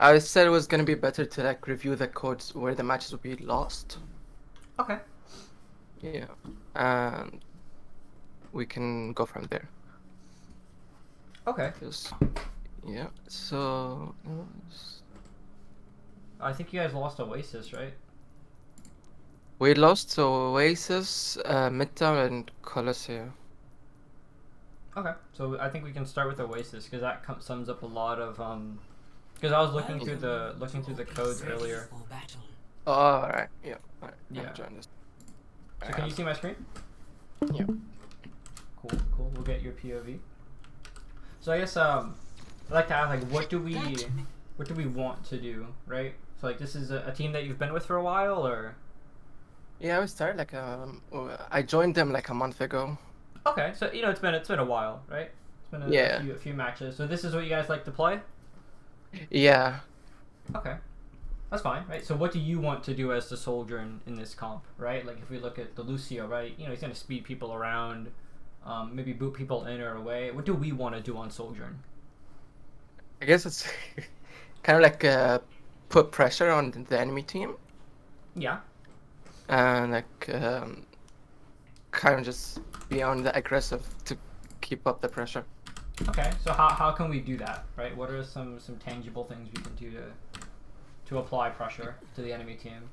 I said it was gonna be better to like review the codes where the matches will be lost. Okay. Yeah, and we can go from there. Okay. Because yeah, so I think you guys lost Oasis, right? we lost to Oasis, Midtown, and Colossea. Okay. So I think we can start with Oasis because that sums up a lot of Because I was looking through the codes earlier. Oh, all right, yeah, all right, let me Yeah. join this. So can you see my screen? Yeah. Cool. Cool. We'll get your POV. So I guess I'd like to ask like what do we want to do, right? So like this is a team that you've been with for a while, or Yeah, we started like I joined them like a month ago. okay, so you know it's been a while, right? It's been Yeah, a few matches. So this is what you guys like to play. yeah. Okay, that's fine, right? So what do you want to do as the soldier in this comp, right? Like if we look at the Lucio, right? You know he's gonna speed people around, maybe boot people in or away. What do we want to do on Sojourn? I guess it's kind of like put pressure on the enemy team Yeah. and like kind of just be on the aggressive to keep up the pressure. Okay. So how can we do that, right? What are some tangible things we can do to apply pressure to the enemy team?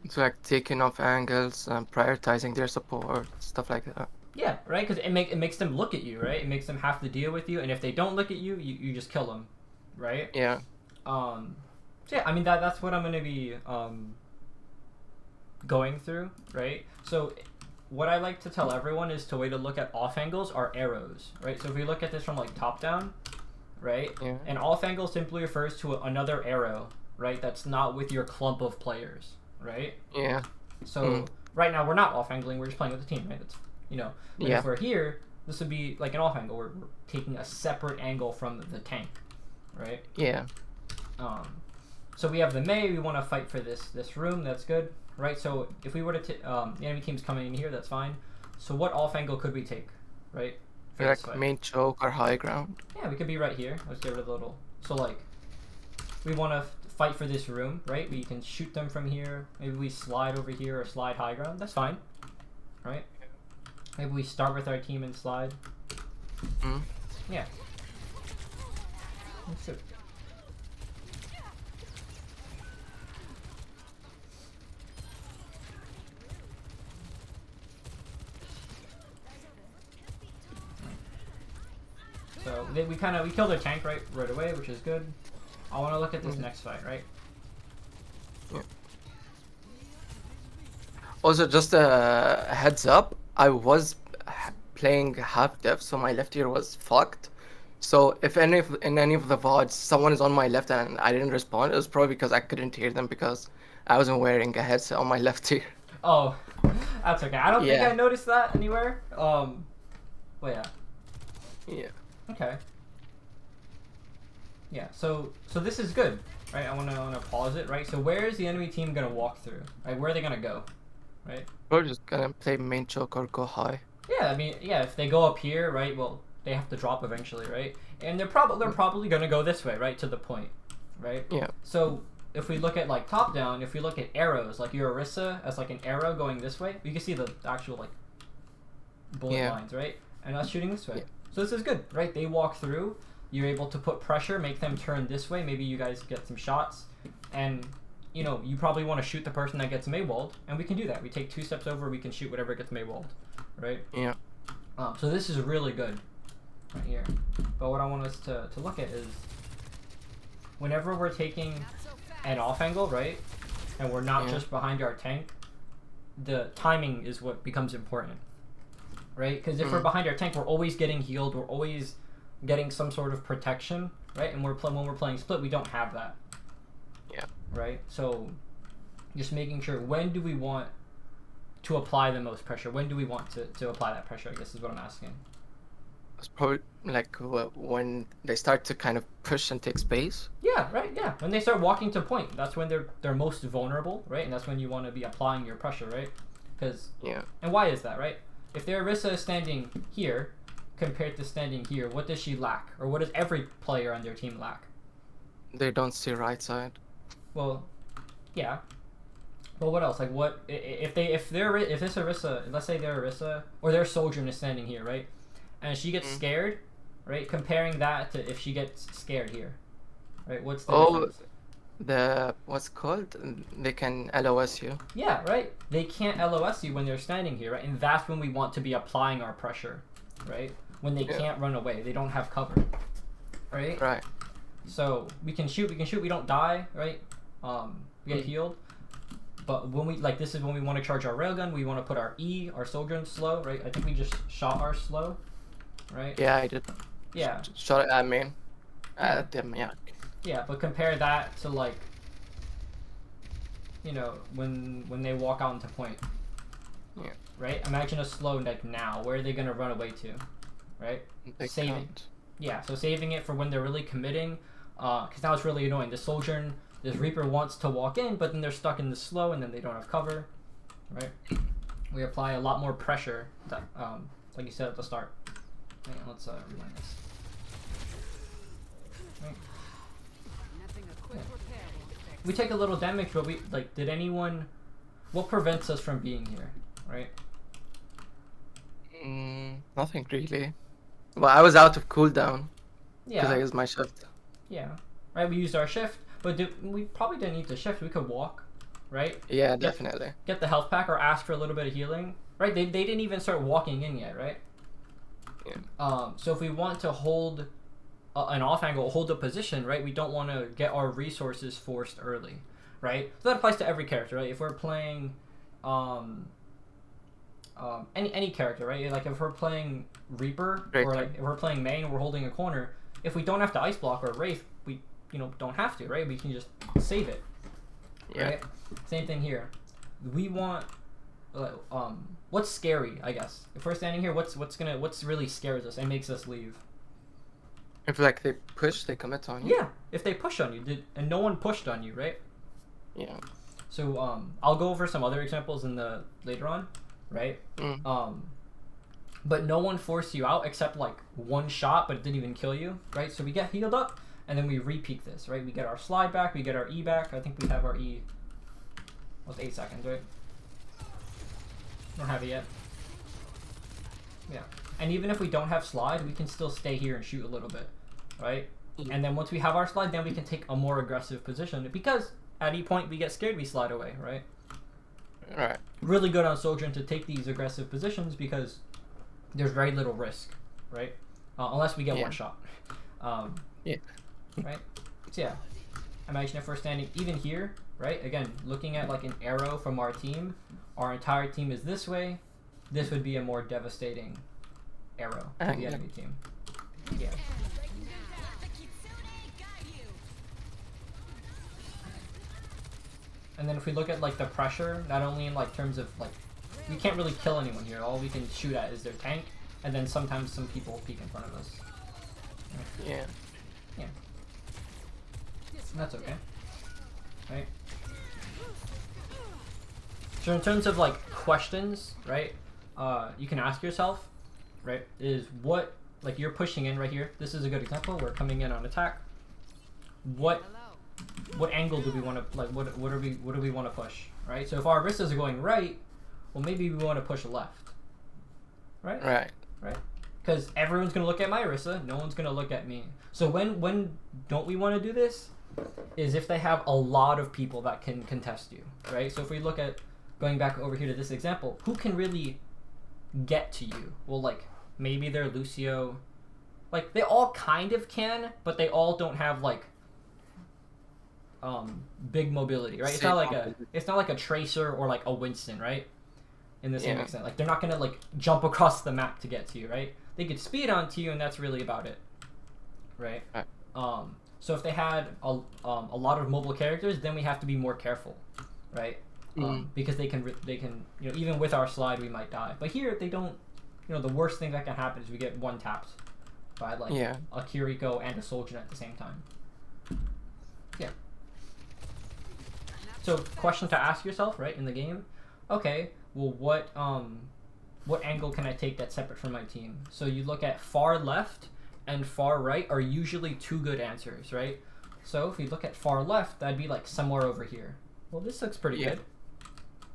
So like taking off angles and prioritizing their support, stuff like that. Yeah, right. Because it makes them look at you, right? It makes them have to deal with you, and if they don't look at you, you just kill them, right? Yeah, Um, so yeah, I mean that's what I'm gonna be going through, right? So what I like to tell everyone is the way to look at off angles are arrows, right? So if we look at this from like top down, right? yeah, An off angle simply refers to another arrow, right? That's not with your clump of players, right? yeah, So mm, right now we're not off angling; we're just playing with the team, right? That's But if yeah, we're here, this would be like an off angle. We're taking a separate angle from the tank, right? yeah. Um, so we have the May. We want to fight for this room. That's good, right? So if we were to the enemy team's coming in here, that's fine. So what off angle could we take, right? For this Like fight? main choke or high ground. Yeah, we could be right here. Let's get rid of the little. So like, we want to fight for this room, right? We can shoot them from here. Maybe we slide over here or slide high ground. That's fine, right? Maybe we start with our team and slide. Mm. Yeah. That's it. So we killed their tank right away, which is good. I want to look at this next fight, right? Yeah. Also, just a heads up, I was playing half deaf, so my left ear was fucked. So if in any of the VODs someone is on my left and I didn't respond, it was probably because I couldn't hear them because I wasn't wearing a headset on my left ear. Oh, that's okay. I don't think I Yeah, noticed that anywhere. But yeah. yeah, Okay. Yeah. So this is good, right? I wanna pause it, right? So where is the enemy team gonna walk through? Right? Where are they gonna go? Right? we're just gonna play main choke or go high. Yeah, I mean, yeah, if they go up here, right? Well, they have to drop eventually, right? And they're probably gonna go this way, right, to the point, right? Yeah, So if we look at like top down, if we look at arrows, like your Orisa as like an arrow going this way, you can see the actual like bullet yeah, lines, right? And us shooting this way. yeah, So this is good, right? They walk through. You're able to put pressure, make them turn this way. Maybe you guys get some shots, and you probably want to shoot the person that gets Maywalled, and we can do that. We take 2 steps over, we can shoot whatever gets Maywalled, right? yeah, So this is really good right here. But what I want us to look at is whenever we're taking an off angle, right? And we're not yeah, just behind our tank, the timing is what becomes important, right? Because if we're mm, behind our tank, we're always getting healed, we're always getting some sort of protection, right? And when we're playing split, we don't have that, yeah. right? So just making sure when do we want to apply the most pressure? When do we want to apply that pressure? I guess is what I'm asking. It's probably like when they start to kind of push and take space. Yeah, right. Yeah, when they start walking to point, that's when they're most vulnerable, right? And that's when you want to be applying your pressure, right? Because Yeah, and why is that, right? If their Orisa is standing here compared to standing here, what does she lack, or what does every player on their team lack? They don't see right side. Well, yeah. But what else? Like, what if this Orisa, let's say their Orisa or their Sojourn is standing here, right? And she gets scared, right? Comparing that to if she gets scared here, right? What's the Oh, difference? what's called? They can LOS you. Yeah, right. They can't LOS you when they're standing here, right? And that's when we want to be applying our pressure, right? When they can't run away, they don't have cover, right? Right. So we can shoot, we don't die, right? We get healed. But when we, like, this is when we want to charge our railgun, we want to put our E, our Sojourn slow, right? I think we just shot our slow, right? Yeah, I did. Yeah. Shot it at main. At them, yeah. Yeah, but compare that to, like, you know, when they walk out into point. Yeah. Right? Imagine a slow, like, now. Where are they going to run away to? Right? They Saving. can't. Yeah, so saving it for when they're really committing, because now it's really annoying. The Sojourn, this Reaper wants to walk in, but then they're stuck in the slow, and then they don't have cover, right? We apply a lot more pressure, that, like you said at the start. Hang on, let's rewind this. Right. Yeah. We take a little damage, but we, like, did anyone, what prevents us from being here, right? Nothing really. Well, I was out of cooldown because I Yeah, used my shift. yeah, right, we used our shift, but we probably didn't need to shift, we could walk, right? Yeah, definitely. Get the health pack or ask for a little bit of healing, right? They didn't even start walking in yet, right? Yeah. So if we want to hold an off angle, hold a position, right? We don't want to get our resources forced early, right? So that applies to every character, right? If we're playing any character, right? Like if we're playing Reaper or like if we're playing main and we're holding a corner, if we don't have to ice block or Wraith, we don't have to, right? We can just save it. Yeah. Right? Same thing here. We want what's scary, I guess. If we're standing here, what's really scares us and makes us leave? If like they push, they commit on you. Yeah, if they push on you, and no one pushed on you, right? Yeah. So I'll go over some other examples in the later on, right? But no one forced you out except like one shot, but it didn't even kill you, right? So we get healed up, and then we repeat this, right? We get our slide back, we get our E back. I think we have our E. Was 8 seconds, right? Don't have it yet. Yeah, and even if we don't have slide, we can still stay here and shoot a little bit, right? And then once we have our slide, then we can take a more aggressive position because at any point we get scared, we slide away, right? Right. Really good on Sojourn to take these aggressive positions because there's very little risk, right? Unless we get one shot. Yeah. Right? So yeah, imagine if we're standing even here, right? Again, looking at like an arrow from our team, our entire team is this way. This would be a more devastating arrow to the enemy team. Yeah. And then if we look at like the pressure, not only in like terms of like, we can't really kill anyone here. All we can shoot at is their tank, and then sometimes some people peek in front of us. Yeah. Yeah. And that's okay. Right? So in terms of like questions, right? You can ask yourself, right? Is what, like you're pushing in right here. This is a good example. We're coming in on attack. What angle do we want to, like, what do we want to push, right? So if our Aristas are going right, well, maybe we want to push left, right? Right? Because everyone's going to look at my Arista, no one's going to look at me. So when don't we want to do this? Is if they have a lot of people that can contest you, right? So if we look at, going back over here to this example, who can really get to you? Well, like, maybe they're Lucio. Like, they all kind of can, but they all don't have, like, big mobility, right? It's not like a Tracer or like a Winston, right? In the same extent, like they're not gonna like jump across the map to get to you, right? They could speed onto you, and that's really about it, right? So if they had a lot of mobile characters, then we have to be more careful, right? Because they can even with our slide we might die, but here they don't. The worst thing that can happen is we get one tapped by like a Kiriko and a Sojourn at the same time. Yeah. So, question to ask yourself, right, in the game. Okay, well, what angle can I take that's separate from my team? So you look at far left and far right are usually two good answers, right? So if we look at far left, that'd be like somewhere over here. Well, this looks pretty Yeah. good.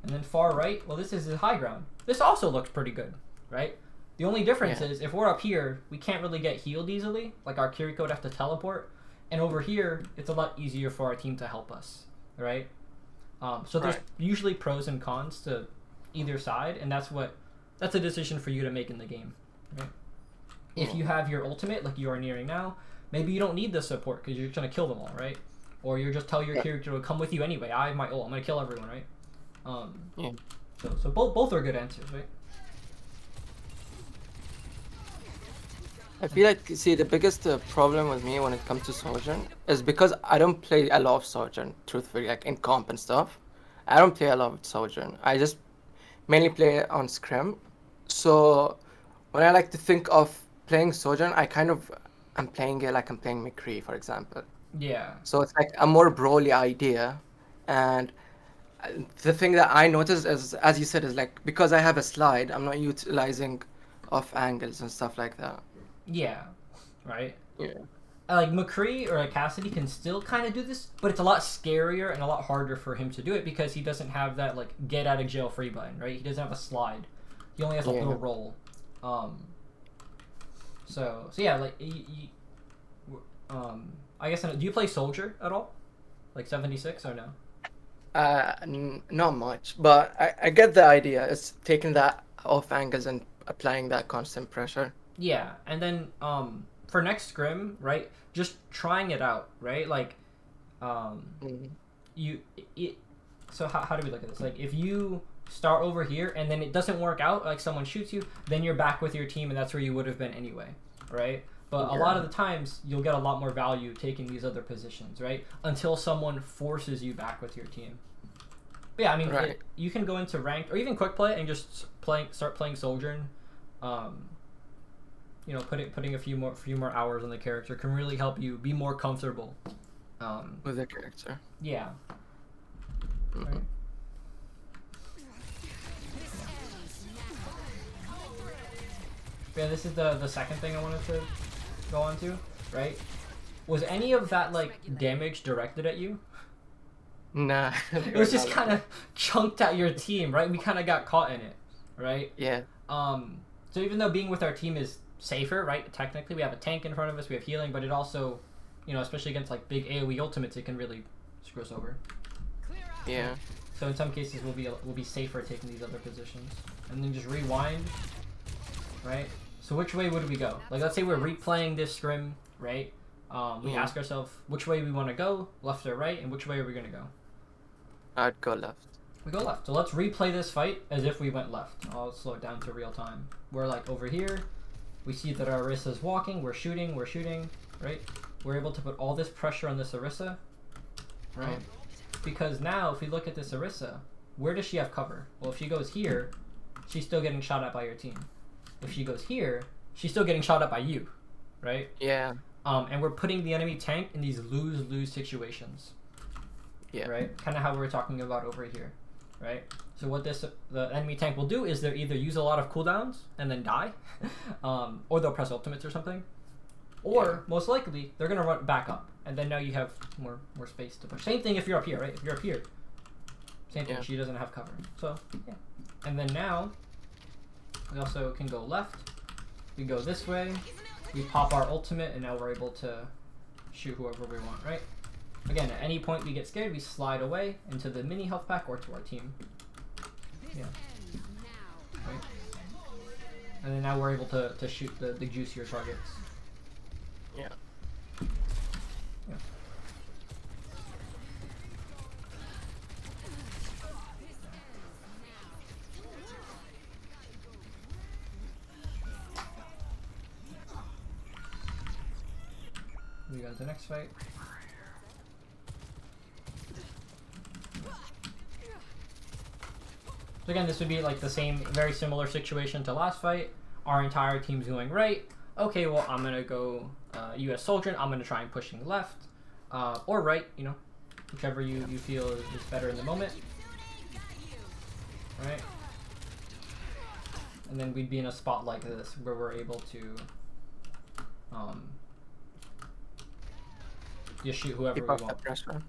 And then far right, well, this is the high ground. This also looks pretty good, right? The only difference Yeah. is if we're up here, we can't really get healed easily. Like our Kiriko would have to teleport. And over here, it's a lot easier for our team to help us, right? So there's Right. usually pros and cons to either side, and that's a decision for you to make in the game, right? If you have your ultimate, like you are nearing now, maybe you don't need the support because you're trying to kill them all, right? Or you just tell your character to come with you anyway. I have my ult. I'm gonna kill everyone, right? Yeah. So both are good answers, right? I feel like, see, the biggest problem with me when it comes to Sojourn is because I don't play a lot of Sojourn, truthfully, like in comp and stuff. I don't play a lot of Sojourn. I just mainly play on Scrim. So when I like to think of playing Sojourn, I'm playing it like I'm playing McCree, for example. Yeah. So it's like a more broly idea. And the thing that I noticed is, as you said, is like because I have a slide, I'm not utilizing off angles and stuff like that. Yeah. Right? Yeah. Like McCree or like Cassidy can still kind of do this, but it's a lot scarier and a lot harder for him to do it because he doesn't have that like get out of jail free button, right? He doesn't have a slide. He only has a Yeah. little roll. So yeah, like I guess do you play Soldier at all? Like 76 or no? Not much, but I get the idea. It's taking that off angles and applying that constant pressure. Yeah, and then for next scrim, right? Just trying it out, right? Like Mm. you it so how do we look at this? Like if you start over here and then it doesn't work out, like someone shoots you, then you're back with your team and that's where you would have been anyway, right? But a lot of the times you'll get a lot more value taking these other positions, right? Until someone forces you back with your team. But yeah, I mean, Right. you can go into ranked or even quick play and just start playing Sojourn. You know, putting a few more hours on the character can really help you be more comfortable. With the character. Yeah. Mhm. Right. Yeah, this is the second thing I wanted to go on to, right? Was any of that like damage directed at you? Nah. It was just kind of chunked at your team, right? We kind of got caught in it, right? Yeah. So even though being with our team is safer, right? Technically, we have a tank in front of us, we have healing, but it also, you know, especially against like big AOE ultimates, it can really screw us over. Yeah. So in some cases, we'll be safer taking these other positions, and then just rewind, right? So which way would we go? Like let's say we're replaying this scrim, right? We Yeah. ask ourselves which way we want to go, left or right, and which way are we gonna go? I'd go left. We go left. So let's replay this fight as if we went left. I'll slow it down to real time. We're like over here. We see that our Orisa's walking. We're shooting, right? We're able to put all this pressure on this Orisa, right? Because now if we look at this Orisa, where does she have cover? Well, if she goes here, she's still getting shot at by your team. If she goes here, she's still getting shot at by you, right? Yeah. And we're putting the enemy tank in these lose-lose situations. Yeah. Right? Kind of how we were talking about over here, right? So what the enemy tank will do is they'll either use a lot of cooldowns and then die, or they'll press ultimates or something, or most likely they're gonna run back up, and then now you have more space to push. Same thing if you're up here, right? If you're up here, same thing. Yeah. She doesn't have cover, so yeah. And then now we also can go left. We go this way. We pop our ultimate, and now we're able to shoot whoever we want, right? Again, at any point we get scared, we slide away into the mini health pack or to our team. Yeah. Right? And then now we're able to shoot the juicier targets. Yeah. Yeah. We go to the next fight. So again, this would be like the same, very similar situation to last fight. Our entire team's going right. Okay, well, I'm gonna go US Sojourn. I'm gonna try and pushing left or right. You know, whichever you feel is better in the moment. Right. And then we'd be in a spot like this where we're able to just shoot whoever Keep we up the want. pressure.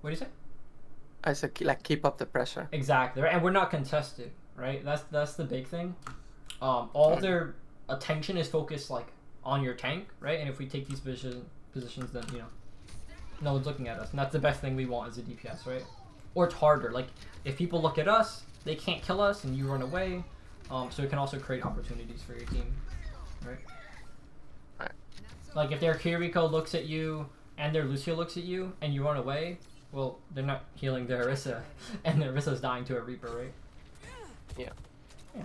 What do you say? I said like keep up the pressure. Exactly, right? And we're not contested, right? That's the big thing. All their attention is focused like on your tank, right? And if we take these positions, then no one's looking at us, and that's the best thing we want as a DPS, right? Or it's harder. Like if people look at us, they can't kill us, and you run away. So it can also create opportunities for your team, right? Right. Like if their Kiriko looks at you and their Lucio looks at you, and you run away, well, they're not healing their Orisa, and their Orisa's dying to a Reaper, right? Yeah. Yeah.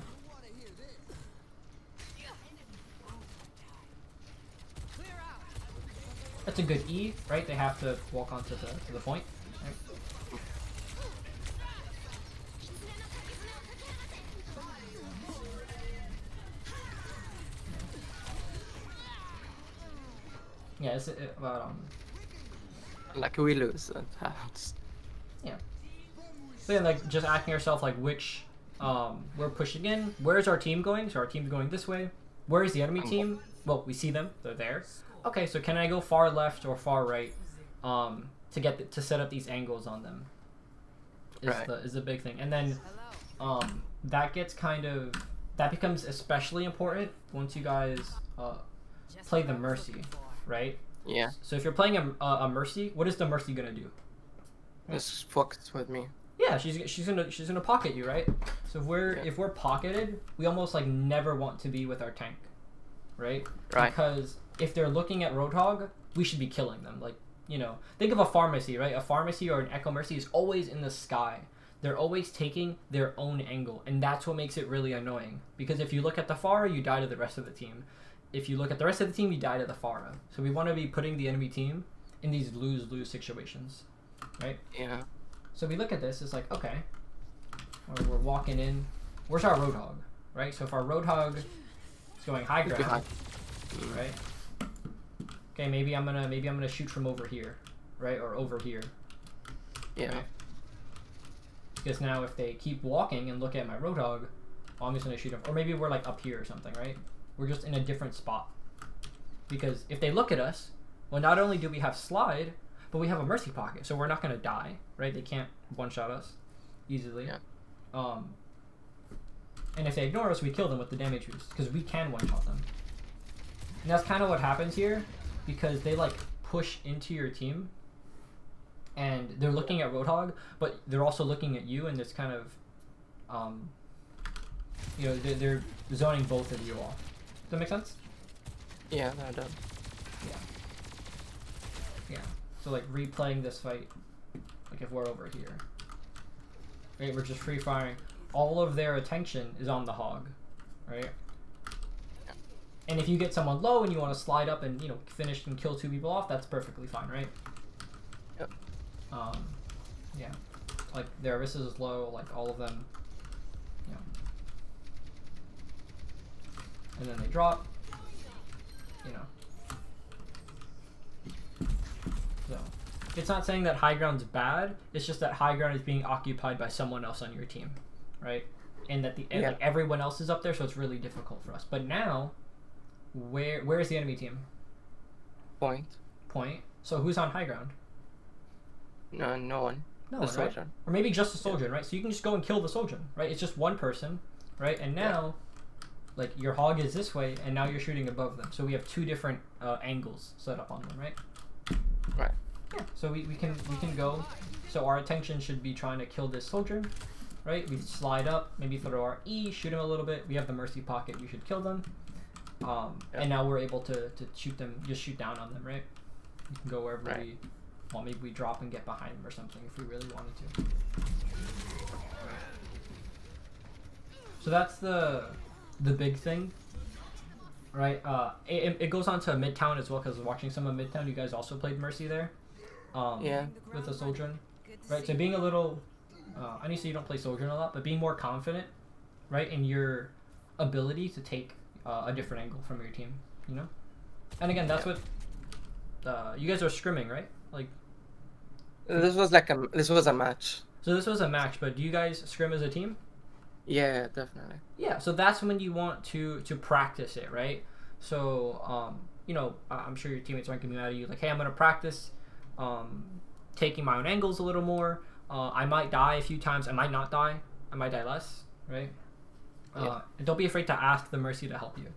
That's a good E, right? They have to walk onto the point, right? Yeah, it's about Like we lose. It happens. yeah. So yeah, like just asking ourselves like which we're pushing in. Where's our team going? So our team's going this way. Where is the enemy team? Well, we see them. They're there. Okay, so can I go far left or far right to set up these angles on them? Is the big thing. And then that becomes especially important once you guys play the Mercy, right? Yeah. So if you're playing a Mercy, what is the Mercy gonna do? Just focus with me. Yeah, she's gonna pocket you, right? So if we're pocketed, we almost like never want to be with our tank, right? Right. Because if they're looking at Roadhog, we should be killing them. Like think of a pharmacy, right? A pharmacy or an Echo Mercy is always in the sky. They're always taking their own angle, and that's what makes it really annoying. Because if you look at the Pharah, you die to the rest of the team. If you look at the rest of the team, you die to the Pharah. So we want to be putting the enemy team in these lose-lose situations, right? Yeah. So we look at this, it's like, okay, we're walking in. Where's our Roadhog, right? So if our Roadhog is going high ground, right? Okay, maybe I'm gonna shoot from over here, right, or over here. Yeah. Right? Because now if they keep walking and look at my Roadhog, I'm just gonna shoot them. Or maybe we're like up here or something, right? We're just in a different spot. Because if they look at us, well, not only do we have slide, but we have a Mercy pocket, so we're not gonna die, right? They can't one-shot us easily. Yeah. And if they ignore us, we kill them with the damage boost, because we can one-shot them. And that's kind of what happens here, because they like push into your team, and they're looking at Roadhog, but they're also looking at you, and it's kind of, they're zoning both of you off. Does that make sense? Yeah, that does. Yeah. So like replaying this fight, like if we're over here, right? We're just free firing. All of their attention is on the hog, right? Yeah. And if you get someone low and you want to slide up and finish and kill 2 people off, that's perfectly fine, right? Yep. Yeah. Like their Orisa is low, like all of them, and then they drop, So it's not saying that high ground's bad. It's just that high ground is being occupied by someone else on your team, right? And that like everyone else is up there, so it's really difficult for us. But now, where is the enemy team? Point. So who's on high ground? No one. No one, right? Sojourn. Or maybe just the Sojourn, right? So you can just go and kill the Sojourn, right? It's just one person, right? And now, like your hog is this way, and now you're shooting above them. So we have 2 different angles set up on them, right? Right. Yeah. So we can go. So our attention should be trying to kill this Sojourn, right? We slide up, maybe throw our E, shoot him a little bit. We have the Mercy pocket. We should kill them. And now we're able to shoot them, just shoot down on them, right? We can go wherever we want. Maybe we drop and get behind them or something if we really wanted to. So that's the big thing, right? It goes on to Midtown as well, because watching some of Midtown, you guys also played Mercy there. With the Sojourn, right? So being a little, I know you don't play Sojourn a lot, but being more confident, right, in your ability to take a different angle from your team, And again, that's what you guys are scrimming, right? Like this was a match. So this was a match, but do you guys scrim as a team? Yeah, definitely. Yeah, so that's when you want to practice it, right? So I'm sure your teammates aren't gonna be mad at you. Like, hey, I'm gonna practice taking my own angles a little more. I might die a few times. I might not die. I might die less, right? And don't be afraid to ask the Mercy to help you,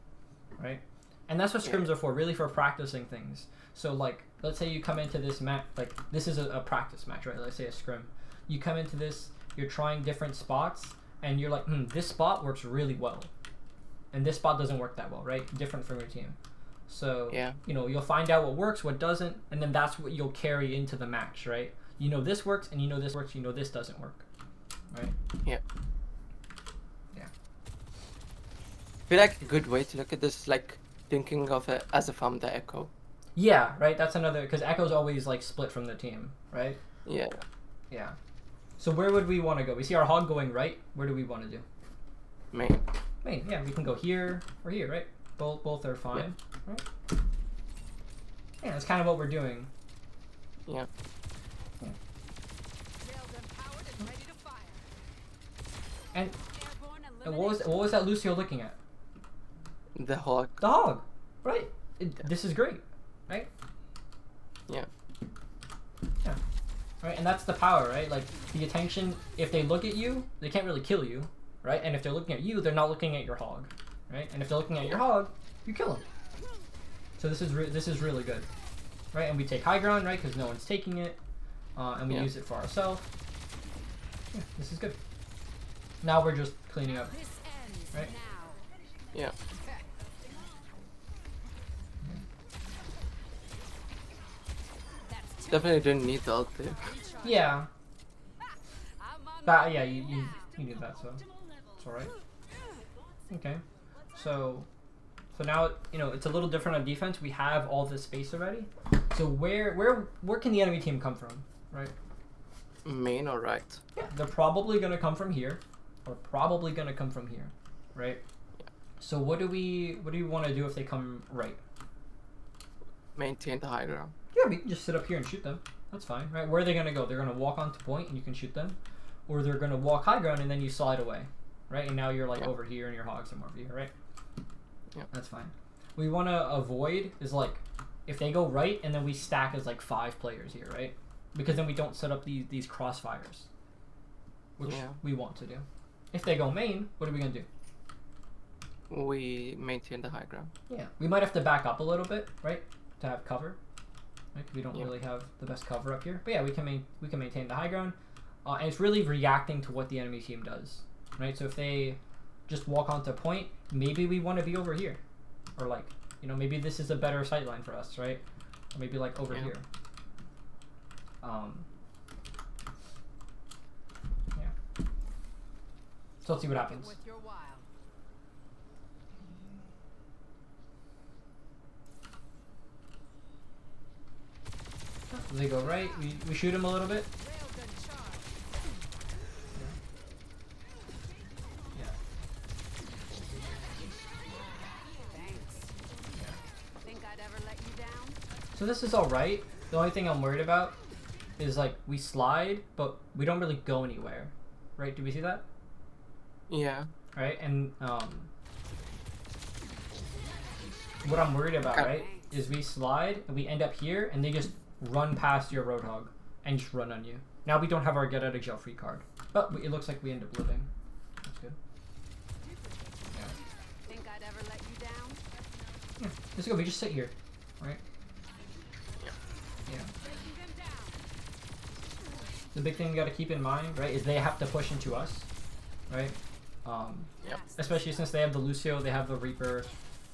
right? And that's what scrims are for, really for practicing things. So like, let's say you come into this match, like this is a practice match, right? Let's say a scrim. You come into this, you're trying different spots, and you're like, this spot works really well, and this spot doesn't work that well, right? Different from your team. So you know, you'll find out what works, what doesn't, and then that's what you'll carry into the match, right? You know this works, and you know this works. You know this doesn't work, right? Yeah. I feel like a good way to look at this is like thinking of it as if I'm the Echo. Yeah, right. That's another, because Echo's always like split from the team, right? Yeah. Yeah. So where would we want to go? We see our hog going right. Where do we want to do? Main. Main. Yeah, we can go here or here, right? Both are fine. Yeah. Right? Yeah, that's kind of what we're doing. Yeah. And what was that Lucio looking at? The hog. The hog, right? This is great, right? Yeah. Yeah. Right, and that's the power, right? Like the attention. If they look at you, they can't really kill you, right? And if they're looking at you, they're not looking at your hog, right? And if they're looking at your hog, you kill them. So this is really good, right? And we take high ground, right? Because no one's taking it, and we use it for ourselves. Yeah, this is good. Now we're just cleaning up, right? Yeah. Definitely didn't need the ult there. Yeah. But yeah, you need that, so it's alright. Okay. So now, you know, it's a little different on defense. We have all this space already. So where can the enemy team come from, right? Main or right? Yeah, they're probably gonna come from here, or probably gonna come from here, right? Yeah. So what do we want to do if they come right? Maintain the high ground. Yeah, we can just sit up here and shoot them. That's fine, right? Where are they gonna go? They're gonna walk onto point and you can shoot them, or they're gonna walk high ground and then you slide away, right? And now you're like over here and your hogs are over here, right? Yeah, that's fine. What we want to avoid is like if they go right and then we stack as like 5 players here, right? Because then we don't set up these crossfires, which we want to do. If they go main, what are we gonna do? We maintain the high ground. Yeah, we might have to back up a little bit, right, to have cover. Right? We don't really have the best cover up here, but yeah, we can maintain the high ground, and it's really reacting to what the enemy team does, right? So if they just walk onto a point, maybe we want to be over here, or like, you know, maybe this is a better sight line for us, right? Or maybe like over here. Yeah. So let's see what happens. They go right. We shoot him a little bit. Yeah. So this is all right. The only thing I'm worried about is like we slide, but we don't really go anywhere, right? Do we see that? Yeah. Right, and what I'm worried about, right, is we slide and we end up here, and they just run past your Roadhog and just run on you. Now we don't have our get out of jail free card, but it looks like we end up living. That's good. Yeah. Think I'd ever let you down? Yeah. Let's go. We just sit here, right? Yeah. The big thing you got to keep in mind, right, is they have to push into us, right? Especially since they have the Lucio, they have the Reaper,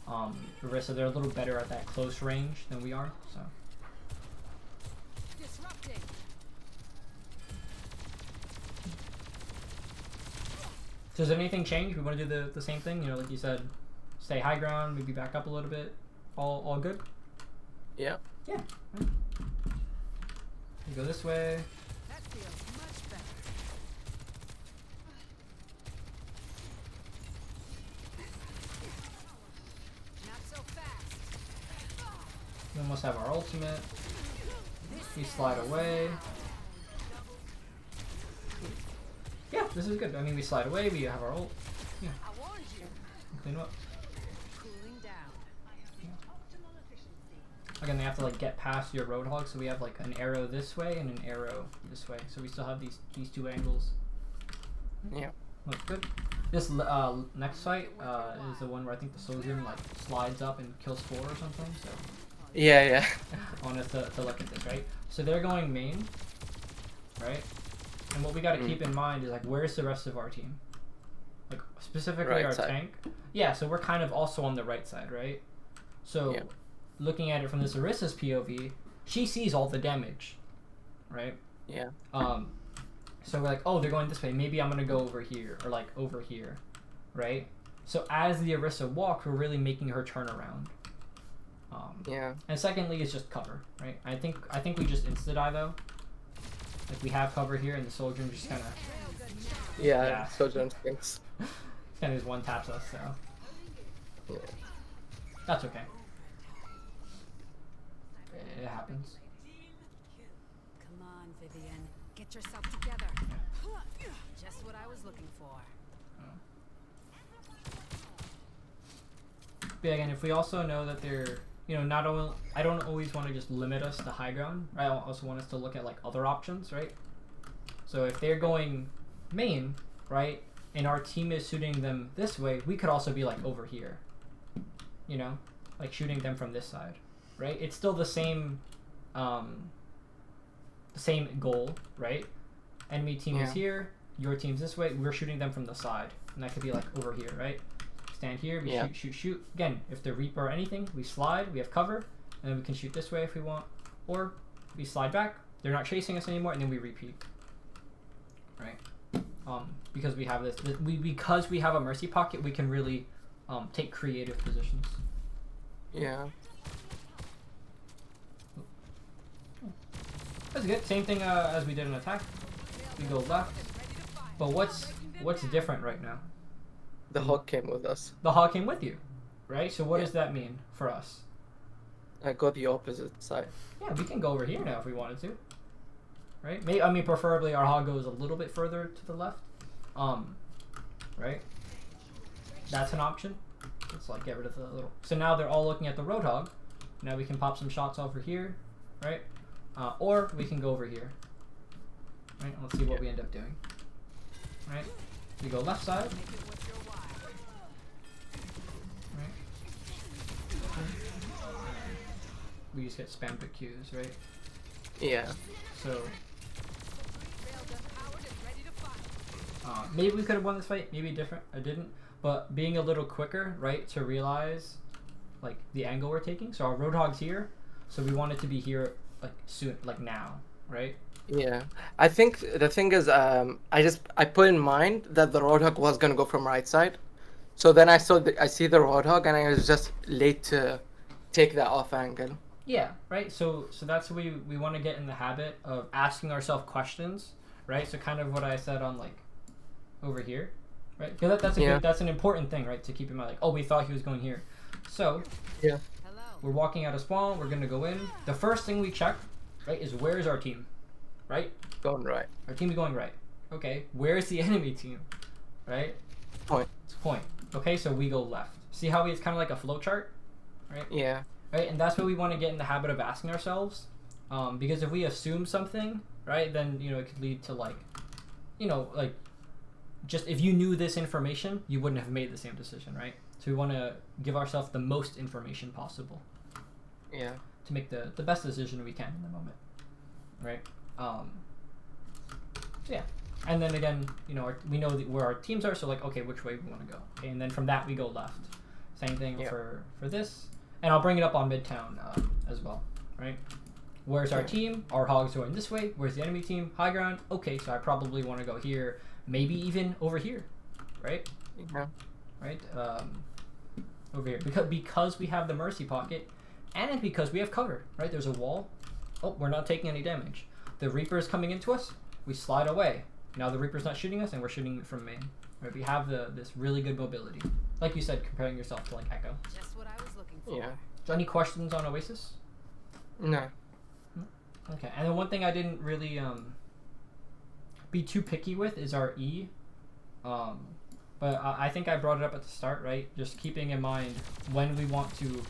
Orisa, they're a little better at that close range than we are, so. So does anything change? We want to do the same thing, you know, like you said, stay high ground, maybe back up a little bit. All good? Yeah. Yeah. Right. You go this way. That feels much better. Not so fast. We almost have our ultimate. We slide away. Yeah, this is good. I mean, we slide away, we have our ult. Yeah. I warned you. Clean up. Cooling down. Again, they have to like get past your roadhog, so we have like an arrow this way and an arrow this way. So we still have these two angles. Yeah. Looks good. This next fight is the one where I think the Sojourn like slides up and kills 4 or something. So Yeah. I want us to look at this, right? So they're going main, right? And what we got to keep in mind is like, where's the rest of our team? Like specifically Right our side. tank. Yeah, so we're kind of also on the right side, right? So Yeah. looking at it from this Arissa's POV, she sees all the damage, right? Yeah. So we're like, oh, they're going this way. Maybe I'm gonna go over here or like over here, right? So as the Arissa walks, we're really making her turn around. Yeah. And secondly, is just cover, right? I think we just insta die though. Like we have cover here, and the Sojourn just kind of Yeah. Sojourn stinks. kind of just one taps us. So Yeah. that's okay. It happens. Come on, Vivian. Get yourself together. Just what I was looking for. But again, if we also know that they're, you know, not only, I don't always want to just limit us to high ground. Right? I also want us to look at like other options, right? So if they're going main, right, and our team is shooting them this way, we could also be like over here, you know, like shooting them from this side, right? It's still the same goal, right? Enemy team is here, your team's this way, we're shooting them from the side, and that could be like over here, right? Stand here, we shoot. Again, if they're Reaper or anything, we slide, we have cover, and then we can shoot this way if we want, or we slide back, they're not chasing us anymore, and then we repeat, right? Because we have because we have a mercy pocket, we can really take creative positions. Yeah. That's good. Same thing as we did in attack. We go left. But what's different right now? The hog came with us. The hog came with you, right? So what does that mean for us? I go the opposite side. Yeah, we can go over here now if we wanted to, right? Maybe, I mean, preferably our hog goes a little bit further to the left, right? That's an option. Let's like get rid of the little. So now they're all looking at the roadhog. Now we can pop some shots over here, right? Or we can go over here, right? And let's see what we end up doing, right? We go left side. Make it worth your while. We just get spammed with Qs, right? Yeah. So Railgun powered and ready to fire. maybe we could have won this fight, maybe different. I didn't, but being a little quicker, right, to realize like the angle we're taking. So our roadhog's here, so we want it to be here like soon, like now, right? Yeah. I think the thing is, I put in mind that the roadhog was gonna go from right side, so then I see the roadhog and I was just late to take that off angle. Yeah, right. So that's what we want to get in the habit of asking ourselves questions, right? So kind of what I said on like over here, right? Because that's an important thing, right? To keep in mind, like, oh, we thought he was going here, so Yeah. Hello. we're walking out of spawn. We're gonna go in. The first thing we check, right, is where's our team, right? Going right. Our team's going right. Okay, where's the enemy team, right? Point. Point. Okay, so we go left. See how it's kind of like a flow chart, right? Yeah. Right, and that's what we want to get in the habit of asking ourselves, because if we assume something, right, then you know it could lead to like, you know, like, just if you knew this information, you wouldn't have made the same decision, right? So we want to give ourselves the most information possible Yeah. to make the best decision we can in the moment, right? So yeah, and then again, you know, we know where our teams are, so like, okay, which way we want to go, okay, and then from that we go left. Same thing for this. And I'll bring it up on Midtown as well, right? Where's our team? Our hog's going this way. Where's the enemy team? High ground. Okay, so I probably want to go here, maybe even over here, right? Yeah. Right? Over here. Because we have the mercy pocket, and because we have cover, right? There's a wall. Oh, we're not taking any damage. The Reaper is coming into us. We slide away. Now the Reaper's not shooting us, and we're shooting from main. Right? We have this really good mobility. Like you said, comparing yourself to like Echo. Just what I was looking for. Yeah. So any questions on Oasis? No. Okay, and then one thing I didn't really be too picky with is our E. But I think I brought it up at the start, right? Just keeping in mind when we want to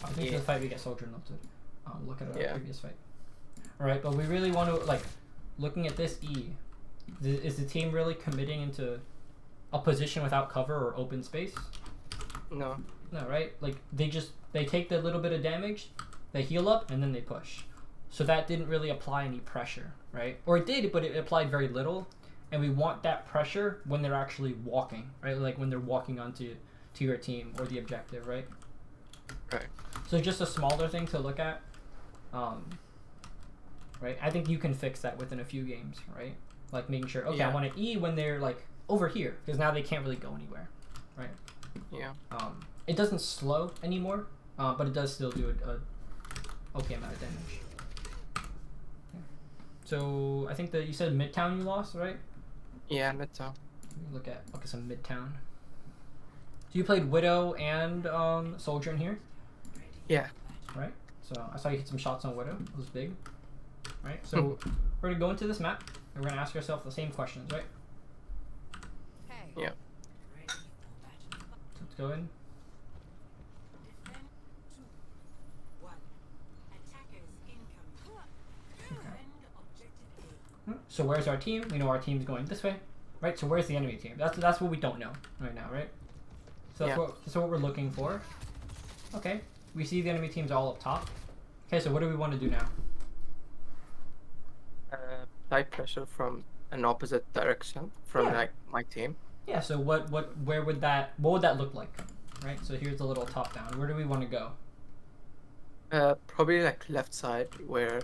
I think Yeah. the fight we get Sojourn lifted. Look at our Yeah. previous fight. Alright, but we really want to, like, looking at this E, is the team really committing into a position without cover or open space? No. No, right? Like, they take the little bit of damage, they heal up, and then they push. So that didn't really apply any pressure, right? Or it did, but it applied very little. And we want that pressure when they're actually walking, right? Like when they're walking onto your team or the objective, right? Right. So just a smaller thing to look at, right? I think you can fix that within a few games, right? Like making sure, okay, I Yeah. want to E when they're like over here, because now they can't really go anywhere, right? Yeah. It doesn't slow anymore, but it does still do a okay amount of damage. Yeah. So I think that you said Midtown you lost, right? Yeah, Midtown. Look at some Midtown. So you played Widow and Sojourn here, Yeah. right? So I saw you hit some shots on Widow. It was big, right? So we're gonna go into this map and we're gonna ask ourselves the same questions, right? Hey. Yeah. So let's go in. Defend 2, 1. Attackers incoming. Defend objective A. So where's our team? We know our team's going this way, right? So where's the enemy team? That's what we don't know right now, right? So that's what we're looking for. Okay, we see the enemy team's all up top. Okay, so what do we want to do now? Apply pressure from an opposite direction from Yeah. like my team. Yeah. So what would that look like, right? So here's the little top down. Where do we want to go? Probably like left side where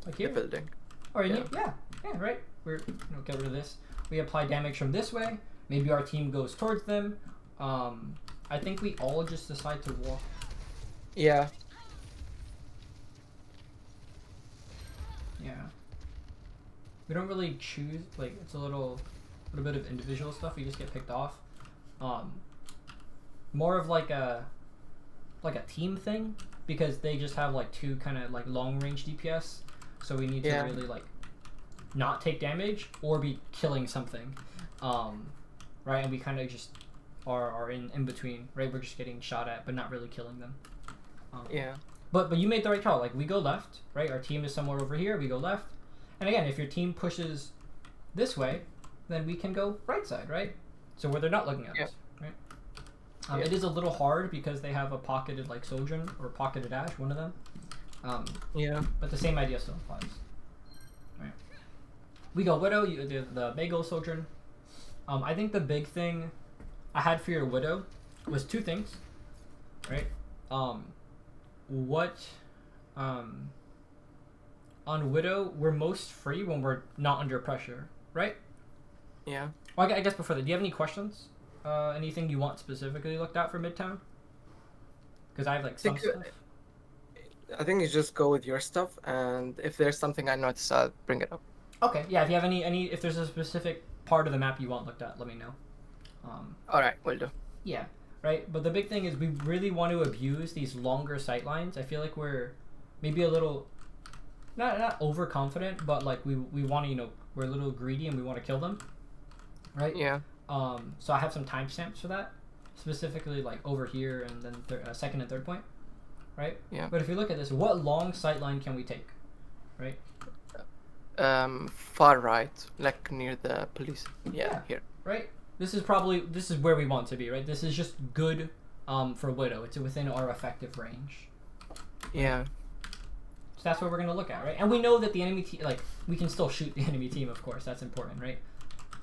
Like the here? building. Or in Yeah. here? Yeah, right. We're get rid of this. We apply damage from this way. Maybe our team goes towards them. I think we all just decide to walk. Yeah. Yeah. We don't really choose. Like it's a little bit of individual stuff. We just get picked off. More of like a team thing because they just have like two kind of like long range DPS. So we need to Yeah. really like not take damage or be killing something, right? And we kind of just are in between, right? We're just getting shot at, but not really killing them. Yeah. But you made the right call. Like we go left, right? Our team is somewhere over here. We go left, and again, if your team pushes this way, then we can go right side, right? So where they're not looking at Yeah. us, right? Yeah. It is a little hard because they have a pocketed like Sojourn or pocketed Ash, one of them. Yeah. But the same idea still applies. Right. We go Widow, the Bagel Sojourn. I think the big thing I had for your Widow was two things, right? On Widow, we're most free when we're not under pressure, right? Yeah. Well, I guess before that, do you have any questions? Anything you want specifically looked at for Midtown? Because I have like some Think, stuff. I think you just go with your stuff, and if there's something I notice, I'll bring it up. Okay, yeah. If you have any, if there's a specific part of the map you want looked at, let me know. All right, will do. Yeah, right. But the big thing is we really want to abuse these longer sight lines. I feel like we're maybe a little not overconfident, but like we want to, we're a little greedy and we want to kill them, right? Yeah. So I have some timestamps for that, specifically like over here and then second and third point, right? Yeah. But if you look at this, what long sight line can we take, right? Far right, like near the police. Yeah, Yeah. here. Right. This is where we want to be, right? This is just good for Widow. It's within our effective range. Yeah. So that's what we're gonna look at, right? And we know that the enemy team, like, we can still shoot the enemy team, of course. That's important, right?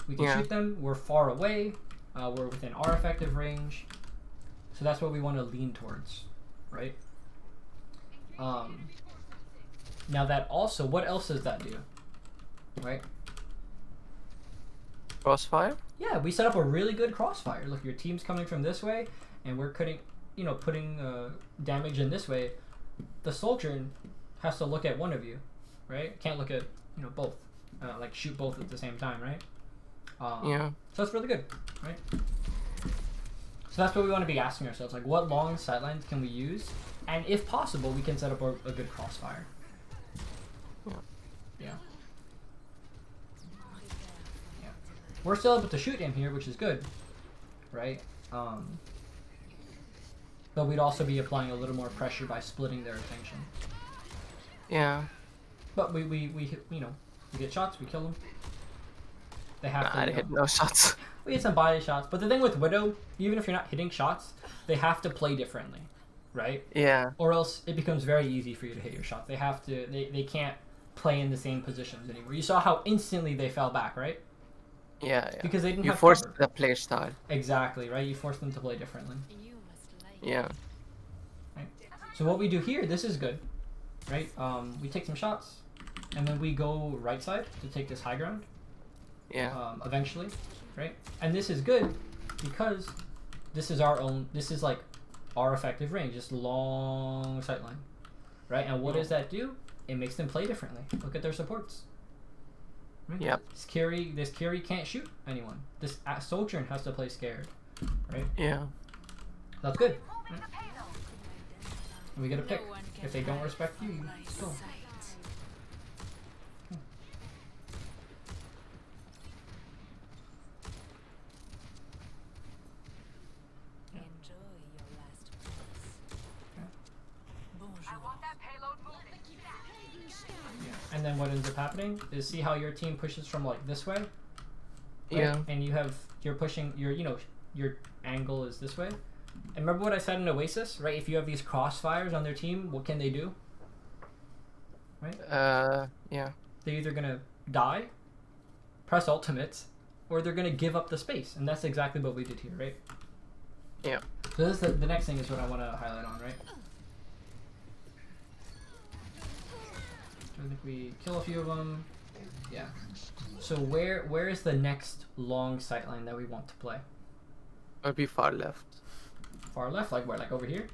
We can Yeah. shoot them. We're far away. We're within our effective range. So that's what we want to lean towards, right? Now that also, what else does that do, right? Crossfire. Yeah, we set up a really good crossfire. Look, your team's coming from this way, and we're putting damage in this way. The soldier has to look at one of you, right? Can't look at both, like shoot both at the same time, right? Yeah. So that's really good, right? So that's what we want to be asking ourselves, like what long sightlines can we use, and if possible, we can set up a good crossfire. Yeah. Yeah. Yeah. We're still able to shoot him here, which is good, right? But but we'd also be applying a little more pressure by splitting their attention. Yeah. But we you know, we get shots, we kill them. They have to. I You know, hit no shots. we get some body shots, but the thing with Widow, even if you're not hitting shots, they have to play differently, right? Yeah. Or else it becomes very easy for you to hit your shots. They have to. They can't play in the same positions anymore. You saw how instantly they fell back, right? Yeah. Yeah. Because they didn't You have forced cover. the play style. Exactly, right? You force them to play differently. You must like Yeah. Right? So what we do here, this is good, right? We take some shots, and then we go right side to take this high ground. Yeah. Eventually, right? And this is good because this is our own. This is like our effective range, just long sight line, right? And what does that do? It makes them play differently. Look at their supports. Right? Yep. This carry can't shoot anyone. This Sojourn has to play scared, right? Yeah. That's good. Right? And we get a pick. No one can If they don't hide respect you, from you my go. sight. Enjoy your last breath. Bonjour. And then what ends up happening is see how your team pushes from like this way, right? Yeah. And you're pushing your angle is this way. And remember what I said in Oasis, right? If you have these crossfires on their team, what can they do? Right? Yeah. They're either gonna die, press ultimates, or they're gonna give up the space, and that's exactly what we did here, right? Yeah. So this is the next thing is what I want to highlight on, right? I think we kill a few of them. Yeah. So where is the next long sightline that we want to play? Or be far left. Far left, like where? Like over here?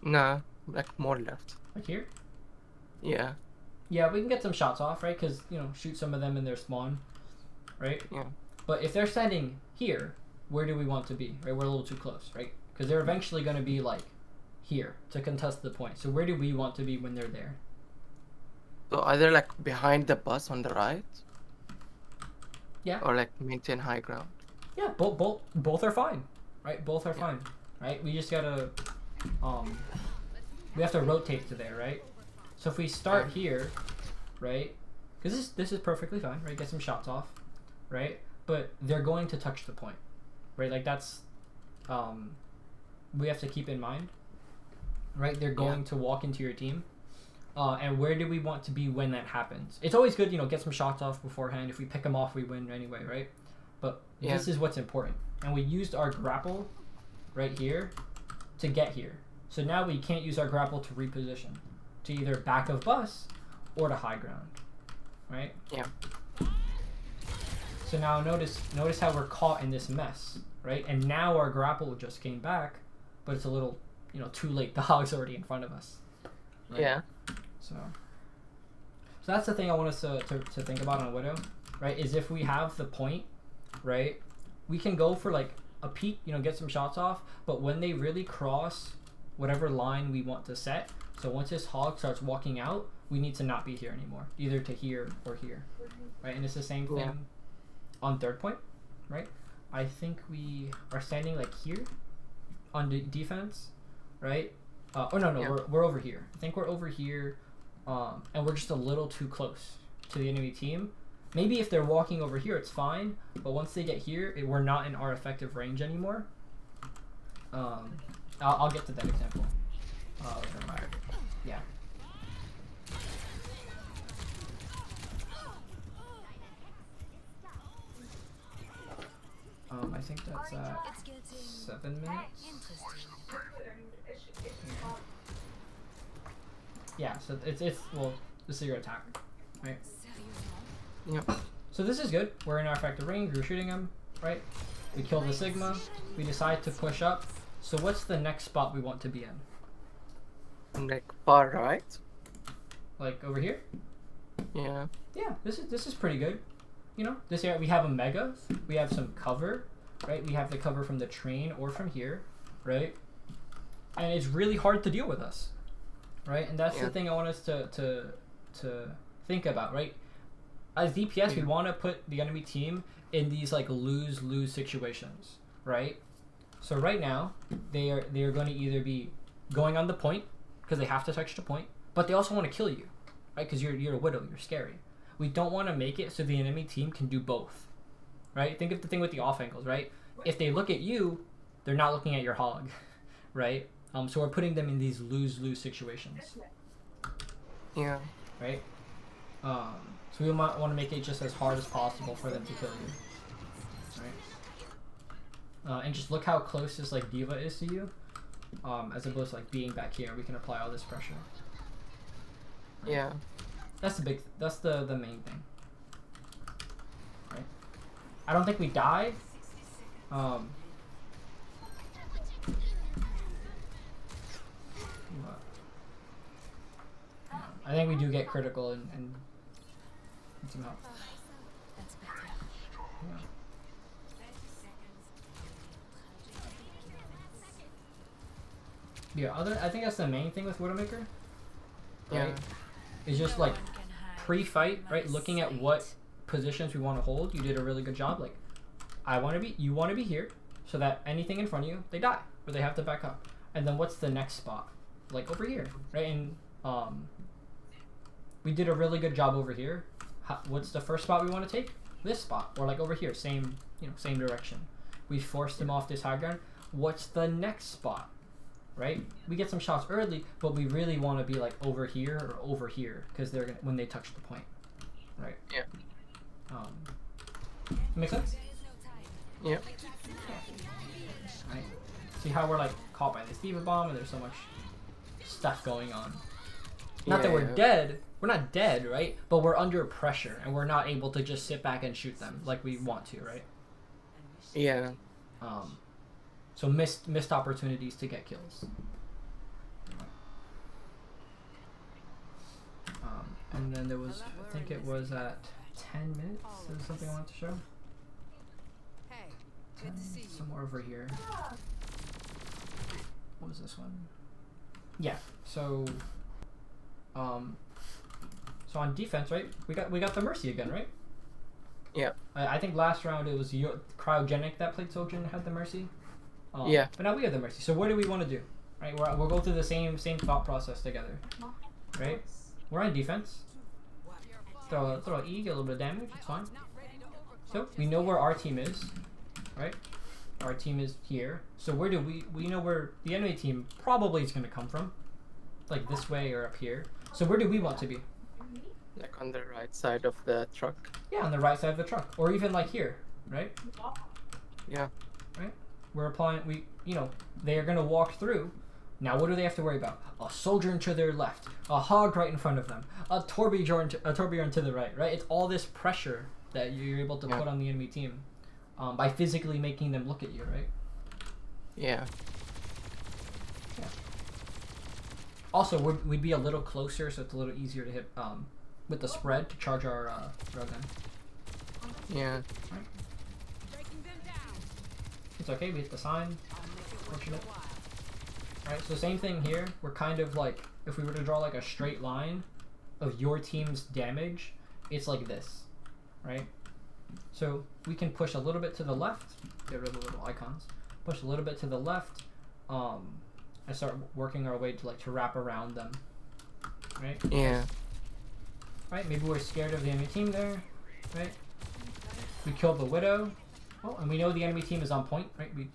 Nah, like more left. Like here? Yeah. Yeah, we can get some shots off, right? Because, you know, shoot some of them in their spawn, right? Yeah. But if they're standing here, where do we want to be, right? We're a little too close, right? Because they're eventually going to be, like, here to contest the point. So where do we want to be when they're there? So either like behind the bus on the right, Yeah. or like maintain high ground. Yeah, both are fine, right? Both are fine, right? We just gotta, we have to rotate to there, right? So if we start here, right? Because this is perfectly fine, right? Get some shots off, right? But they're going to touch the point, right? Like that's, we have to keep in mind, right? They're going to walk into your team. And where do we want to be when that happens? It's always good, you know, get some shots off beforehand. If we pick them off, we win anyway, right? But this is what's important. And we used our grapple right here to get here. So now we can't use our grapple to reposition to either back of bus or to high ground, right? Yeah. So now notice how we're caught in this mess, right? And now our grapple just came back, but it's a little, you know, too late. The hog's already in front of us. Right? Yeah. So that's the thing I want us to think about on Widow, right? Is if we have the point, right, we can go for like a peek, you know, get some shots off, but when they really cross whatever line we want to set, so once this hog starts walking out, we need to not be here anymore, either to here or here, right? And it's the same thing on third point, right? I think we are standing like here on the defense, right? No, we're over here. I think we're over here, and we're just a little too close to the enemy team. Maybe if they're walking over here, it's fine. But once they get here, we're not in our effective range anymore. I'll get to that example. Yeah. I think that's at It's getting 7 minutes. interesting. Yeah, so it's well, this is your attack, right? Seriously? Yeah. So this is good. We're in our effective range. We're shooting them, right? We kill the Sigma. We decide to push up. So what's the next spot we want to be in? Like far right. Like over here? Yeah. Yeah, this is pretty good. You know, this area we have a mega. We have some cover, right? We have the cover from the train or from here, right? And it's really hard to deal with us, right? And that's the thing I want us to think about, right? As DPS, we want to put the enemy team in these like lose-lose situations, right? So right now, they are going to either be going on the point because they have to touch the point, but they also want to kill you, right? Because you're a widow, you're scary. We don't want to make it so the enemy team can do both, right? Think of the thing with the off angles, right? If they look at you, they're not looking at your hog, right? So we're putting them in these lose-lose situations, Yeah. right? So we might want to make it just as hard as possible for them to kill you, right? And just look how close this like diva is to you, as opposed to like being back here. We can apply all this pressure. Yeah. That's the main thing, right? I don't think we die. I think we do get critical and need some help. That's better. Yeah. I think that's the main thing with Widowmaker. Right? Yeah. Is just like pre-fight, right? Looking at what positions we want to hold. You did a really good job. Like, you want to be here, so that anything in front of you, they die or they have to back up. And then what's the next spot? Like over here, right? And we did a really good job over here. What's the first spot we want to take? This spot, or like over here, same direction. We forced them off this high ground. What's the next spot? Right? We get some shots early, but we really want to be like over here or over here because they're gonna, when they touch the point, right? Yeah. Make sense? Yeah. Right. See how we're like caught by this diva bomb and there's so much stuff going on. Not that we're dead. We're not dead, right? But we're under pressure and we're not able to just sit back and shoot them like we want to, right? Yeah. So missed opportunities to get kills. And then there was, I think it was at 10 minutes. There's something I wanted to show. Hey, good to see you. Somewhere over here. What was this one? Yeah. So, so on defense, right? We got the Mercy again, right? Yeah. I think last round it was Cryogenic that played Sojourn and had the Mercy. Yeah. But now we have the Mercy. So what do we want to do? Right? We'll go through the same thought process together. Right? We're on defense. Throw an E, get a little bit of damage. It's fine. So we know where our team is. Right? Our team is here. So where do we know where the enemy team probably is going to come from? Like this way or up here. So where do we want to be? Like on the right side of the truck. Yeah, on the right side of the truck. Or even like here. Right? Yeah. Right? We're applying, they are going to walk through. Now, what do they have to worry about? A Sojourn to their left, a hog right in front of them, a Torbjorn to the right, right? It's all this pressure that you're able to put on the enemy team by physically making them look at you, right? Yeah. Yeah. Also, we'd be a little closer, so it's a little easier to hit with the spread to charge our railgun. Yeah. Right? It's okay, we hit the sign. Fortunate. Alright, so same thing here. We're kind of like, if we were to draw like a straight line of your team's damage, it's like this, right? So we can push a little bit to the left, get rid of the little icons, push a little bit to the left, and start working our way to wrap around them, right? Yeah. Right, maybe we're scared of the enemy team there, right? We killed the Widow. Oh, and we know the enemy team is on point, right? We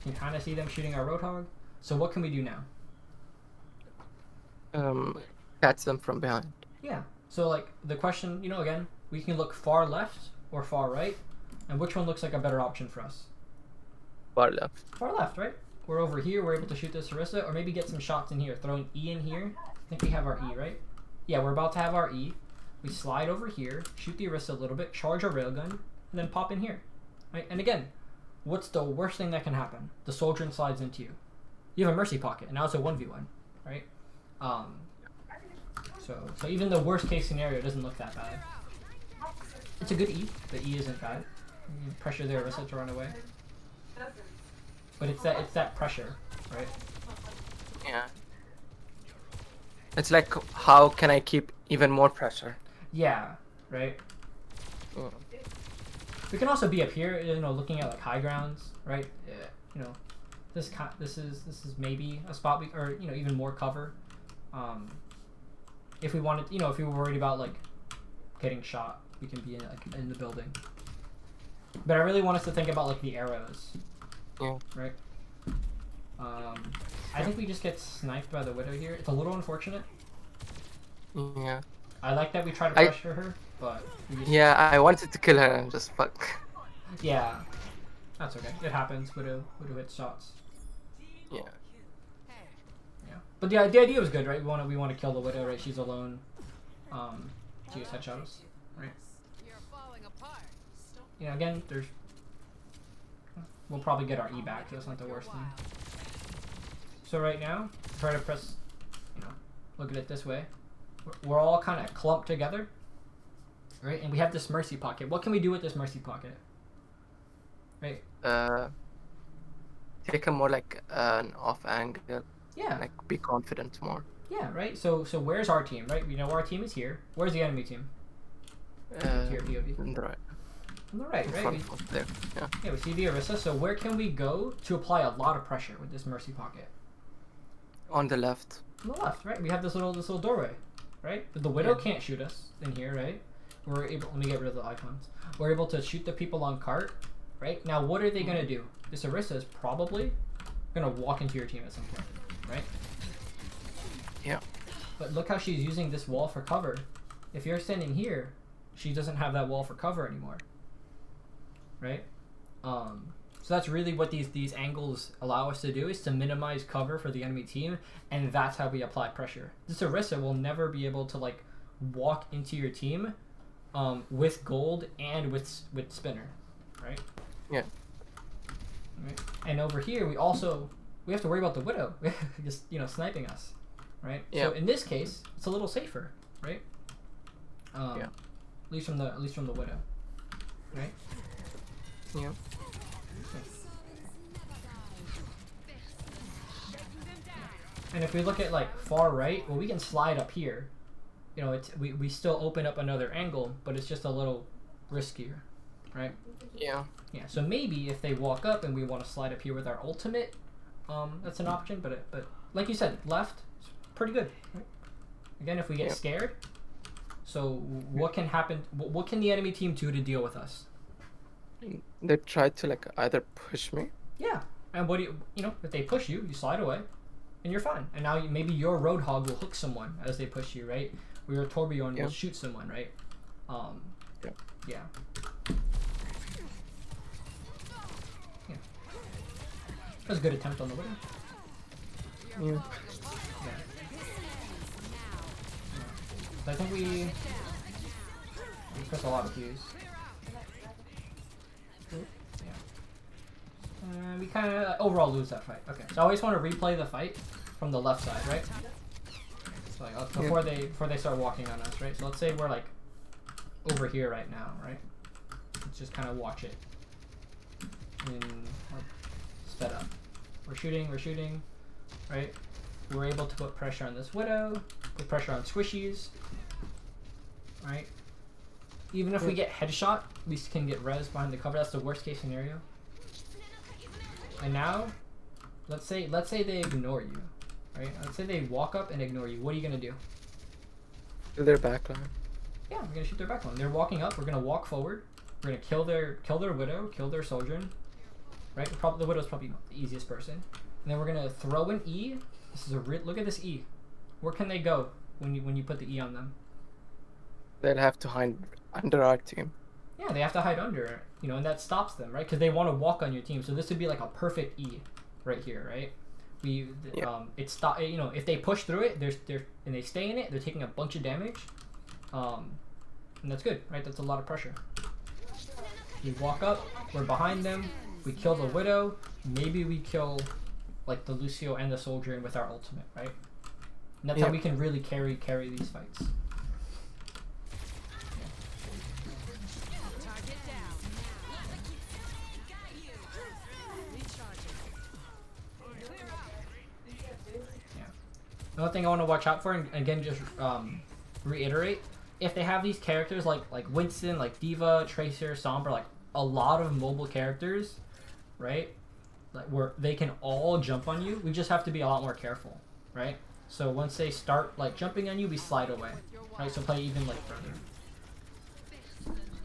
can kind of see them shooting our Roadhog. So what can we do now? Catch them from behind. Yeah. So like the question, again, we can look far left or far right, and which one looks like a better option for us? Far left. Far left, right? We're over here. We're able to shoot this Harissa, or maybe get some shots in here. Throwing E in here. I think we have our E, right? Yeah, we're about to have our E. We slide over here, shoot the Harissa a little bit, charge our railgun, and then pop in here, right? And again, what's the worst thing that can happen? The Sojourn slides into you. You have a Mercy pocket, and now it's a 1v1, right? So even the worst case scenario doesn't look that bad. It's a good E. The E isn't bad. You pressure the Harissa to run away. But it's that pressure, right? Yeah. It's like, how can I keep even more pressure? Yeah, right? Oh. We can also be up here, you know, looking at like high grounds, right? You know, this is maybe a spot or you know, even more cover. If we wanted, you know, if we were worried about like getting shot, we can be in the building. But I really want us to think about like the arrows. Yeah. Right. I think we just get sniped by the widow here. It's a little unfortunate. Yeah. I like that we try to pressure her, but we just... Yeah, I wanted to kill her and just fuck. Yeah, that's okay. It happens. Widow hits shots. Yeah. Yeah, but the idea was good, right? We want to kill the widow, right? She's alone. She just headshot us, right? You're falling apart. You know, again, we'll probably get our E back. So that's not the worst thing. So right now, try to press. You know, look at it this way. We're all kind of clumped together, right? And we have this mercy pocket. What can we do with this mercy pocket? Right? Take a more like an off angle. Yeah. Like be confident more. Yeah, right? So where's our team, right? We know our team is here. Where's the enemy team? Here, POV. On the right. On the right, In right? front of there. Yeah. Yeah, we see the Orisa. So where can we go to apply a lot of pressure with this mercy pocket? On the left. On the left, right? We have this little doorway, right? But the widow can't shoot us in here, right? We're able. Let me get rid of the icons. We're able to shoot the people on cart, right? Now, what are they gonna do? This Orisa is probably gonna walk into your team at some point, right? Yeah. But look how she's using this wall for cover. If you're standing here, she doesn't have that wall for cover anymore, right? So that's really what these angles allow us to do, is to minimize cover for the enemy team, and that's how we apply pressure. This Orisa will never be able to like walk into your team with gold and with spinner, right? Yeah. Right. And over here we have to worry about the widow just, you know, sniping us, right? Yeah. So in this case, it's a little safer, right? Yeah. At least from the widow, right? Yeah. And if we look at like far right, well, we can slide up here. You know, we still open up another angle, but it's just a little riskier, right? Yeah. Yeah. So maybe if they walk up and we want to slide up here with our ultimate, that's an option. But like you said, left is pretty good. Right? Again, if we get scared, so what can happen? What can the enemy team do to deal with us? They tried to like either push me. Yeah. And what do you know? If they push you, you slide away, and you're fine. And now maybe your Roadhog will hook someone as they push you, right? Or your Torbjorn will shoot someone, right? Yeah. Yeah. Yeah. That was a good attempt on the widow. Yeah. So I think we press a lot of Qs. We kind of overall lose that fight. Okay, so I always want to replay the fight from the left side, right? So like before they start walking on us, right? So let's say we're like over here right now, right? Let's just kind of watch it in like, sped up. We're shooting, right? We're able to put pressure on this widow, put pressure on squishies, right? Even if we get headshot, we can get res behind the cover. That's the worst case scenario. And now, let's say they ignore you, right? Let's say they walk up and ignore you. What are you gonna do? To their backline. Yeah, we're gonna shoot their backline. They're walking up. We're gonna walk forward. We're gonna kill their widow, kill their Sojourn, right? The widow's probably not the easiest person. And then we're gonna throw an E. This is look at this E. Where can they go when you put the E on them? They'll have to hide under our team. Yeah, they have to hide under it, you know, and that stops them, right? Because they want to walk on your team. So this would be like a perfect E, right here, right? It stop. You know, if they push through it, and they stay in it, they're taking a bunch of damage, and that's good, right? That's a lot of pressure. We walk up, we're behind them, we kill the widow. Maybe we kill, like the Lucio and the Sojourn with our ultimate, right? And that's how we can really carry these fights. Another thing I want to watch out for, and again, just reiterate, if they have these characters like Winston, like Diva, Tracer, Sombra, like a lot of mobile characters, right? Like where they can all jump on you. We just have to be a lot more careful, right? So once they start like jumping on you, we slide away, right? So play even like further.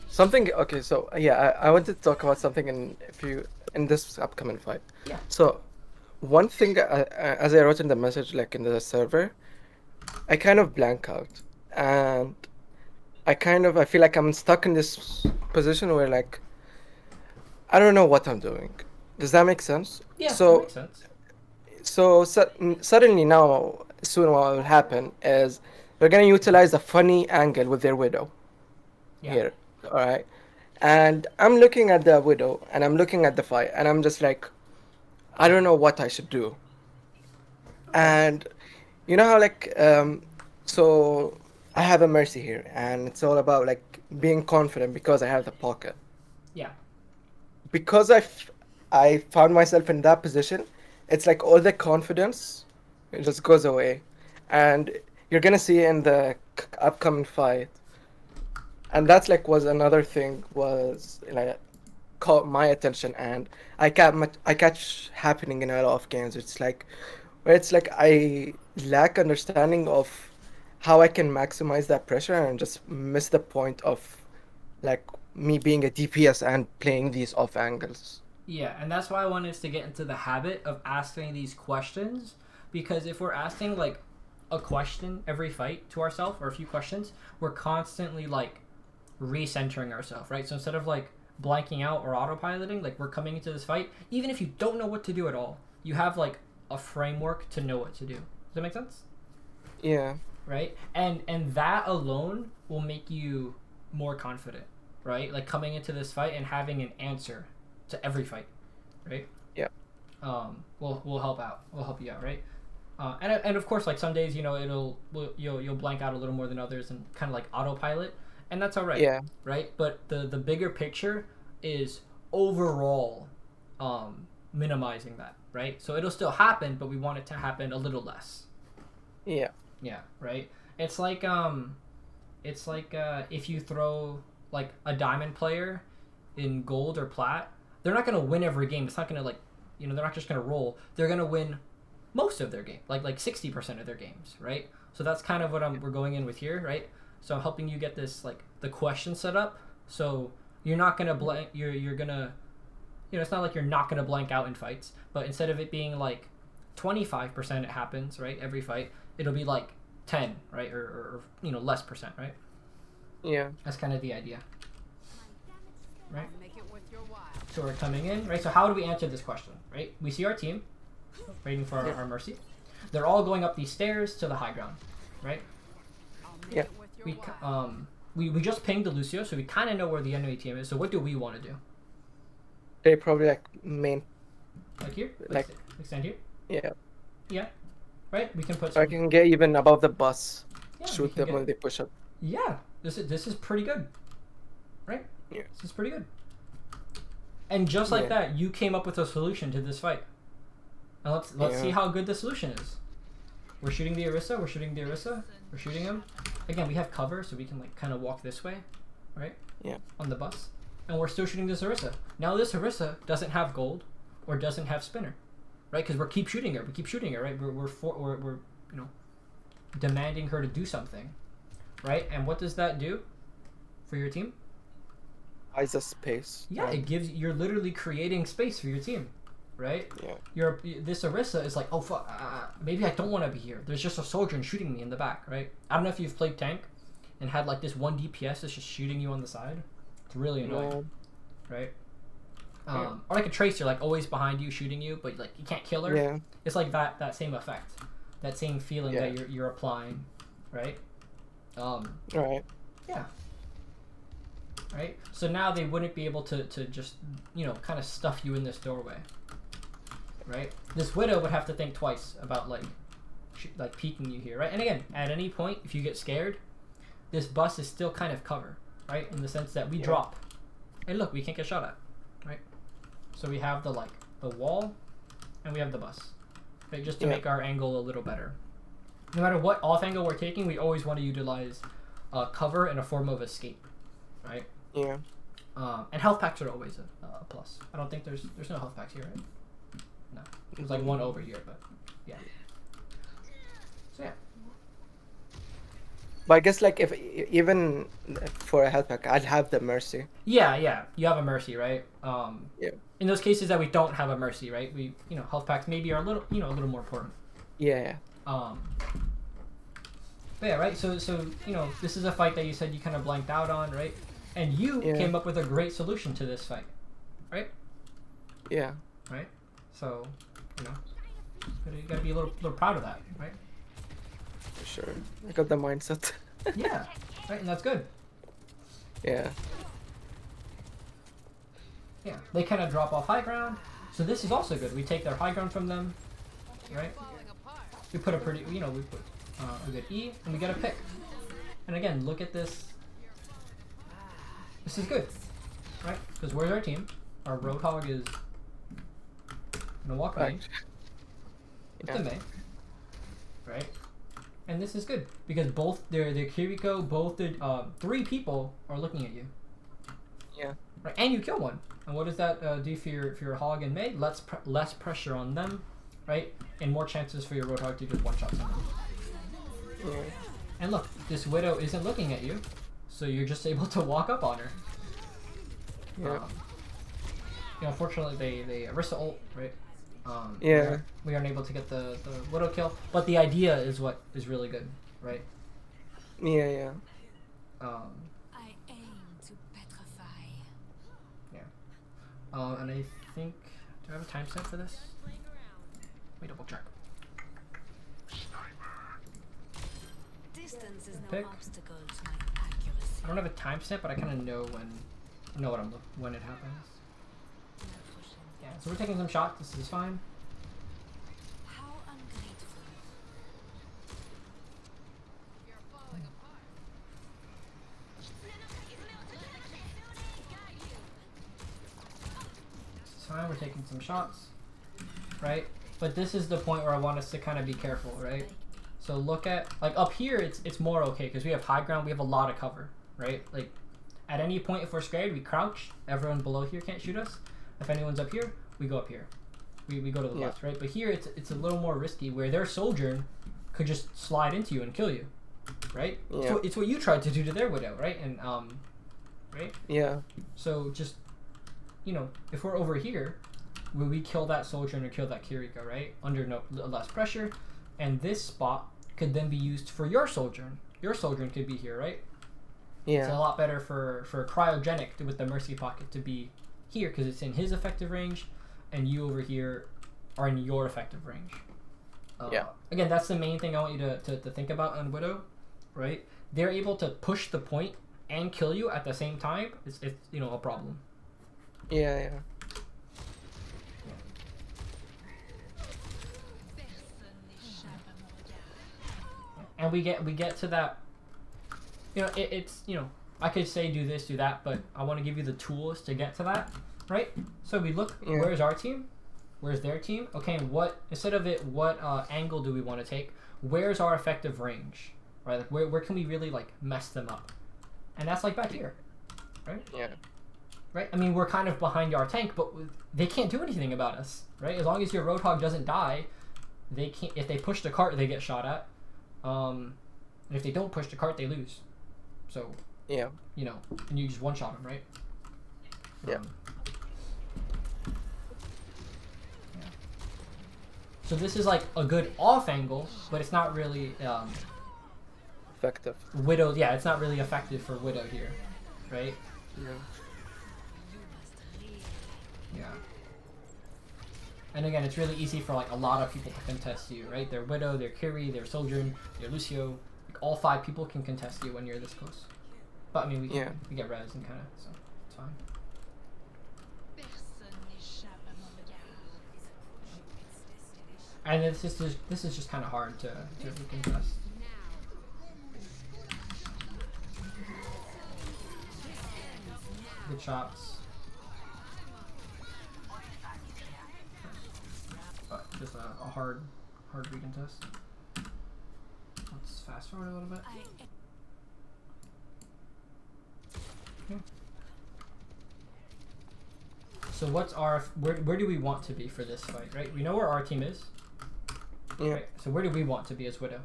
Something. Okay, so yeah, I wanted to talk about something in this upcoming fight. Yeah. So one thing, as I wrote in the message, like in the server, I kind of blank out, and I feel like I'm stuck in this position where like I don't know what I'm doing. Does that make sense? Yeah, that So makes sense. suddenly now, soon what will happen is they're gonna utilize a funny angle with their widow Yeah. here, all right? And I'm looking at the widow and I'm looking at the fight and I'm just like, I don't know what I should do. And you know how like so I have a mercy here and it's all about like being confident because I have the pocket. Yeah. Because I found myself in that position, it's like all the confidence it just goes away, and you're gonna see in the upcoming fight, and that's like was another thing was like caught my attention, and I catch happening in a lot of games. It's like where it's like I lack understanding of how I can maximize that pressure and just miss the point of like me being a DPS and playing these off angles. Yeah, and that's why I want us to get into the habit of asking these questions, because if we're asking like a question every fight to ourselves or a few questions, we're constantly like recentering ourselves, right? So instead of like blanking out or autopiloting, like we're coming into this fight, even if you don't know what to do at all, you have like a framework to know what to do. Does that make sense? Yeah. Right? And that alone will make you more confident, right? Like coming into this fight and having an answer to every fight, right? Yeah. Will help out. Will help you out, right? And of course, like some days, you know, you'll blank out a little more than others and kind of like autopilot, and that's all right. Yeah. Right. But the bigger picture is overall, minimizing that, right? So it'll still happen, but we want it to happen a little less. Yeah. Yeah. Right. It's like if you throw like a diamond player in gold or plat, they're not gonna win every game. It's not gonna like, you know, they're not just gonna roll. They're gonna win most of their game, like 60% of their games, right? So that's kind of what we're going in with here, right? So I'm helping you get this like the question set up. So you're not gonna blank. You're gonna, you know, it's not like you're not gonna blank out in fights, but instead of it being like 25% it happens, right, every fight, it'll be like 10, right, or you know, less percent, right? Yeah. That's kind of the idea, right? Make it worth your while. So we're coming in, right? So how do we answer this question, right? We see our team waiting for our mercy. They're all going up these stairs to the high ground, right? I'll make Yeah. it worth your while. We just pinged the Lucio, so we kind of know where the enemy team is. So what do we want to do? They probably like main. Like here? Like- Stand here? Yeah. Yeah. Right? We can put So I can get even above the bus. yeah, we Shoot can them get- when they push up. Yeah. This is pretty good. Right? Yeah. This is pretty good. And just like Yeah. that, you came up with a solution to this fight. Now let's see Yeah. how good the solution is. We're shooting the Orisa. We're shooting the Orisa. We're shooting him. Again, we have cover, so we can like kind of walk this way, right? Yeah. On the bus, and we're still shooting this Orisa. Now this Orisa doesn't have gold, or doesn't have spinner, right? Because we keep shooting her. We keep shooting her, right? We're you know, demanding her to do something, right? And what does that do for your team? Buys a space. Yeah, it gives you're literally creating space for your team, right? Yeah. This Orisa is like, oh fuck, maybe I don't want to be here. There's just a Sojourn shooting me in the back, right? I don't know if you've played tank and had like this one DPS that's just shooting you on the side. It's really annoying, No. right? Yeah. Or like a Tracer, like always behind you shooting you, but like you can't kill her. Yeah. It's like that same effect, that same feeling Yeah. that you're applying, right? All right. Yeah. Right? So now they wouldn't be able to just, you know, kind of stuff you in this doorway. Right? This Widow would have to think twice about, like peeking you here, right? And again, at any point, if you get scared, this bus is still kind of cover, right? In the sense that we drop. And look, we can't get shot at, right? So we have the wall, and we have the bus, right? Just to make our angle a little better. No matter what off angle we're taking, we always want to utilize cover in a form of escape, right? Yeah. And health packs are always a plus. I don't think there's no health packs here, right? No, there's like one over here, but yeah. So yeah. But I guess like if even for a health pack, I'd have the mercy. Yeah. You have a mercy, right? Yeah. In those cases that we don't have a mercy, right? We, health packs maybe are a little, a little more important. Yeah. But yeah, right. So this is a fight that you said you kind of blanked out on, right? And you came up with a great solution to this fight, right? Yeah. Right. So, you gotta be a little proud of that, right? For sure. I got the mindset. Yeah. Right, and that's good. Yeah. Yeah. They kind of drop off high ground, so this is also good. We take their high ground from them, right? We put a pretty, we put a good E, and we get a pick. And again, look at this. This is good, right? Because where's our team? Our Roadhog is gonna walk right. With the Mei, right? And this is good because both their Kiriko, both the 3 people are looking at you. Yeah. Right, and you kill one. And what does that do for your Hog and Mei? Less pressure on them, right? And more chances for your Roadhog to just one-shot someone. Yeah. And look, this Widow isn't looking at you, so you're just able to walk up on her. Yeah. Unfortunately, they Arista ult, right? Yeah. We aren't able to get the Widow kill, but the idea is what is really good, right? Yeah. I aim to petrify. Yeah. And I think, do I have a timestamp for this? Let me double check. Distance is no Pick. obstacle to my accuracy. I don't have a timestamp, but I kind of know when it happens. Yeah. So we're taking some shots. This is fine. How ungrateful. This is fine. We're taking some shots, right? But this is the point where I want us to kind of be careful, right? So look at, like, up here, it's more okay because we have high ground. We have a lot of cover, right? Like, at any point if we're scared, we crouch. Everyone below here can't shoot us. If anyone's up here, we go up here. We go to the left, right? But here it's a little more risky where their Sojourn could just slide into you and kill you, right? Yeah. So it's what you tried to do to their Widow, right? And right? Yeah. So just, if we're over here, will we kill that Sojourn or kill that Kiriko, right? Under less pressure, and this spot could then be used for your Sojourn. Your Sojourn could be here, right? Yeah. It's a lot better for Cryogenic with the Mercy Pocket to be here because it's in his effective range, and you over here are in your effective range. Yeah. Again, that's the main thing I want you to think about on Widow, right? They're able to push the point and kill you at the same time. It's a problem. Yeah. And we get to that. It's I could say do this, do that, but I want to give you the tools to get to that, right? So we look, where's our team? Where's their team? Okay, and what angle do we want to take? Where's our effective range? Right? Like where can we really like mess them up? And that's like back here, right? Yeah. Right? I mean, we're kind of behind our tank, but they can't do anything about us, right? As long as your Roadhog doesn't die, they can't. If they push the cart, they get shot at. And if they don't push the cart, they lose. So, Yeah. And you just one-shot them, right? Yeah. Yeah. So this is like a good off angle, but it's not really Effective. Widow. Yeah, it's not really effective for Widow here, right? Yeah. Yeah. And again, it's really easy for like a lot of people to contest you, right? Their Widow, their Kiri, their Sojourn, their Lucio. Like all 5 people can contest you when you're this close. But I mean, we get res and kind of, so it's fine. And this is just kind of hard to contest. Good shots. But just a hard recontest. Let's fast forward a little bit. So what's our where do we want to be for this fight? Right, we know where our team is. Yeah. Right? So where do we want to be as Widow?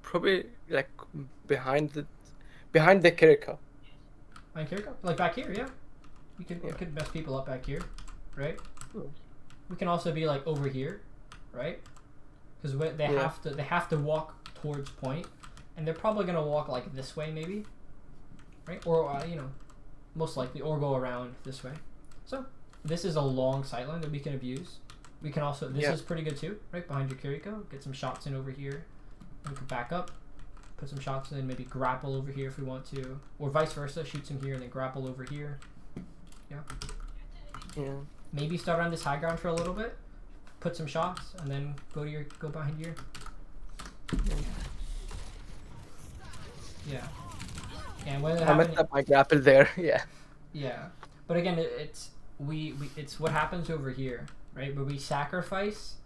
Probably like behind the Kiriko. Like here, like back here, yeah. We Yeah. could mess people up back here, right? Mm. We can also be like over here, right? Because Yeah. they have to walk towards point, and they're probably gonna walk like this way maybe, right? Or you know, most likely, or go around this way. So this is a long sightline that we can abuse. We can also this Yeah. is pretty good too, right behind your Kiriko. Get some shots in over here. And we can back up, put some shots in, maybe grapple over here if we want to, or vice versa. Shoot some here and then grapple over here. Yeah. Yeah. Maybe start on this high ground for a little bit, put some shots, and then go behind your. Yeah. And when it I messed happens, up my grapple there. Yeah. yeah. But again, it's it's what happens over here, right? Where we sacrifice,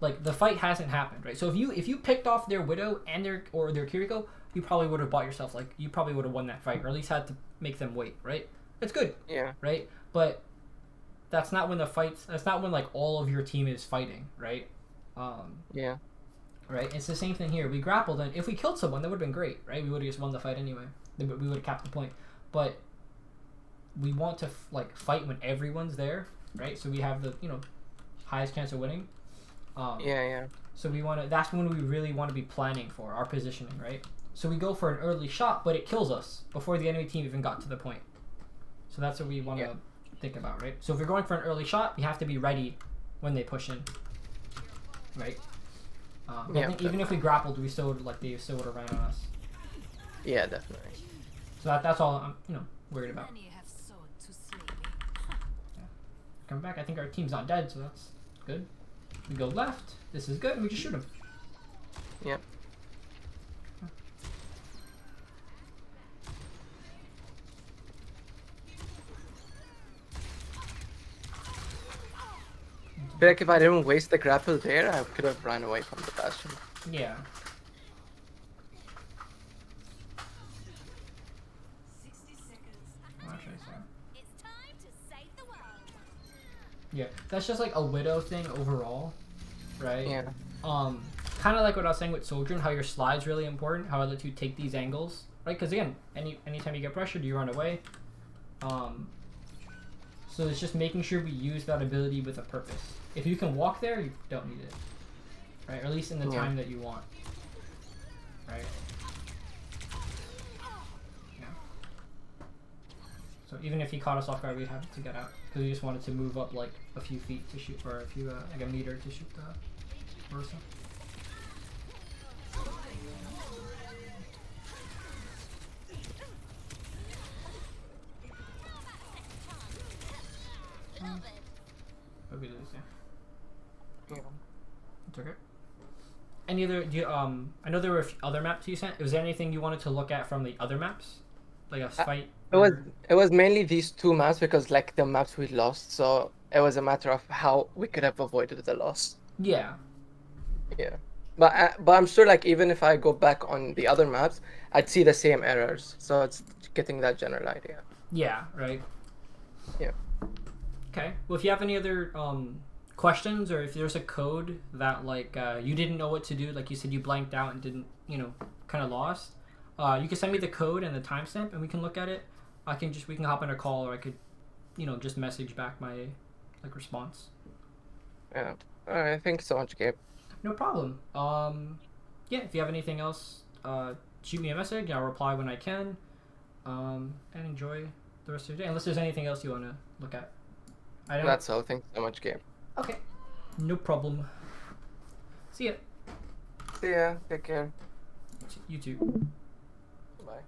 like the fight hasn't happened, right? So if you picked off their Widow and their Kiriko, you probably would have bought yourself like you probably would have won that fight, or at least had to make them wait, right? It's good, Yeah. right? But that's not when that's not when like all of your team is fighting, right? Yeah. Right? It's the same thing here. We grappled, and if we killed someone, that would have been great, right? We would have just won the fight anyway. We would have capped the point. But we want to like fight when everyone's there, right? So we have the highest chance of winning. Yeah. So we want to. That's when we really want to be planning for our positioning, right? So we go for an early shot, but it kills us before the enemy team even got to the point. So that's what we want to think about, right? So if you're going for an early shot, you have to be ready when they push in, right? I think even if we grappled, we still would they still would have ran on us. Yeah, definitely. So that's all I'm worried about. Many have sought to slay me. Coming back, I think our team's not dead, so that's good. We go left. This is good, and we just shoot him. Yep. I feel like if I didn't waste the grapple there, I could have run away from the bastion. Yeah. 60 seconds. Well, actually, so. It's time to save the world. Yeah, that's just like a Widow thing overall, right? Yeah. Kind of like what I was saying with Sojourn, how your slide's really important, how I let you take these angles, right? Because again, anytime you get pressured, you run away. So it's just making sure we use that ability with a purpose. If you can walk there, you don't need it, right? Or at least in the time that you want, right? Yeah. So even if he caught us off guard, we'd have to get out because we just wanted to move up like a few feet to shoot, or a few like a meter to shoot the Ursa. What we lose, yeah. Yeah. It's okay. Any other? I know there were a few other maps you sent. Was there anything you wanted to look at from the other maps, like a fight? It was mainly these two maps because like the maps we lost, so it was a matter of how we could have avoided the loss. Yeah. Yeah. But I'm sure like even if I go back on the other maps, I'd see the same errors. So it's getting that general idea. Yeah. Right. Yeah. Okay. Well, if you have any other questions, or if there's a code that like you didn't know what to do, like you said you blanked out and didn't, kind of lost, you can send me the code and the timestamp, and we can look at it. We can hop on a call, or I could, just message back my like response. Yeah. All right. Thanks so much, Gabe. No problem. Yeah. If you have anything else, shoot me a message. I'll reply when I can. And enjoy the rest of your day. Unless there's anything else you want to look at. I don't. That's all. Thanks so much, Gabe. Okay. No problem. See ya. See ya. Take care. You too. Bye.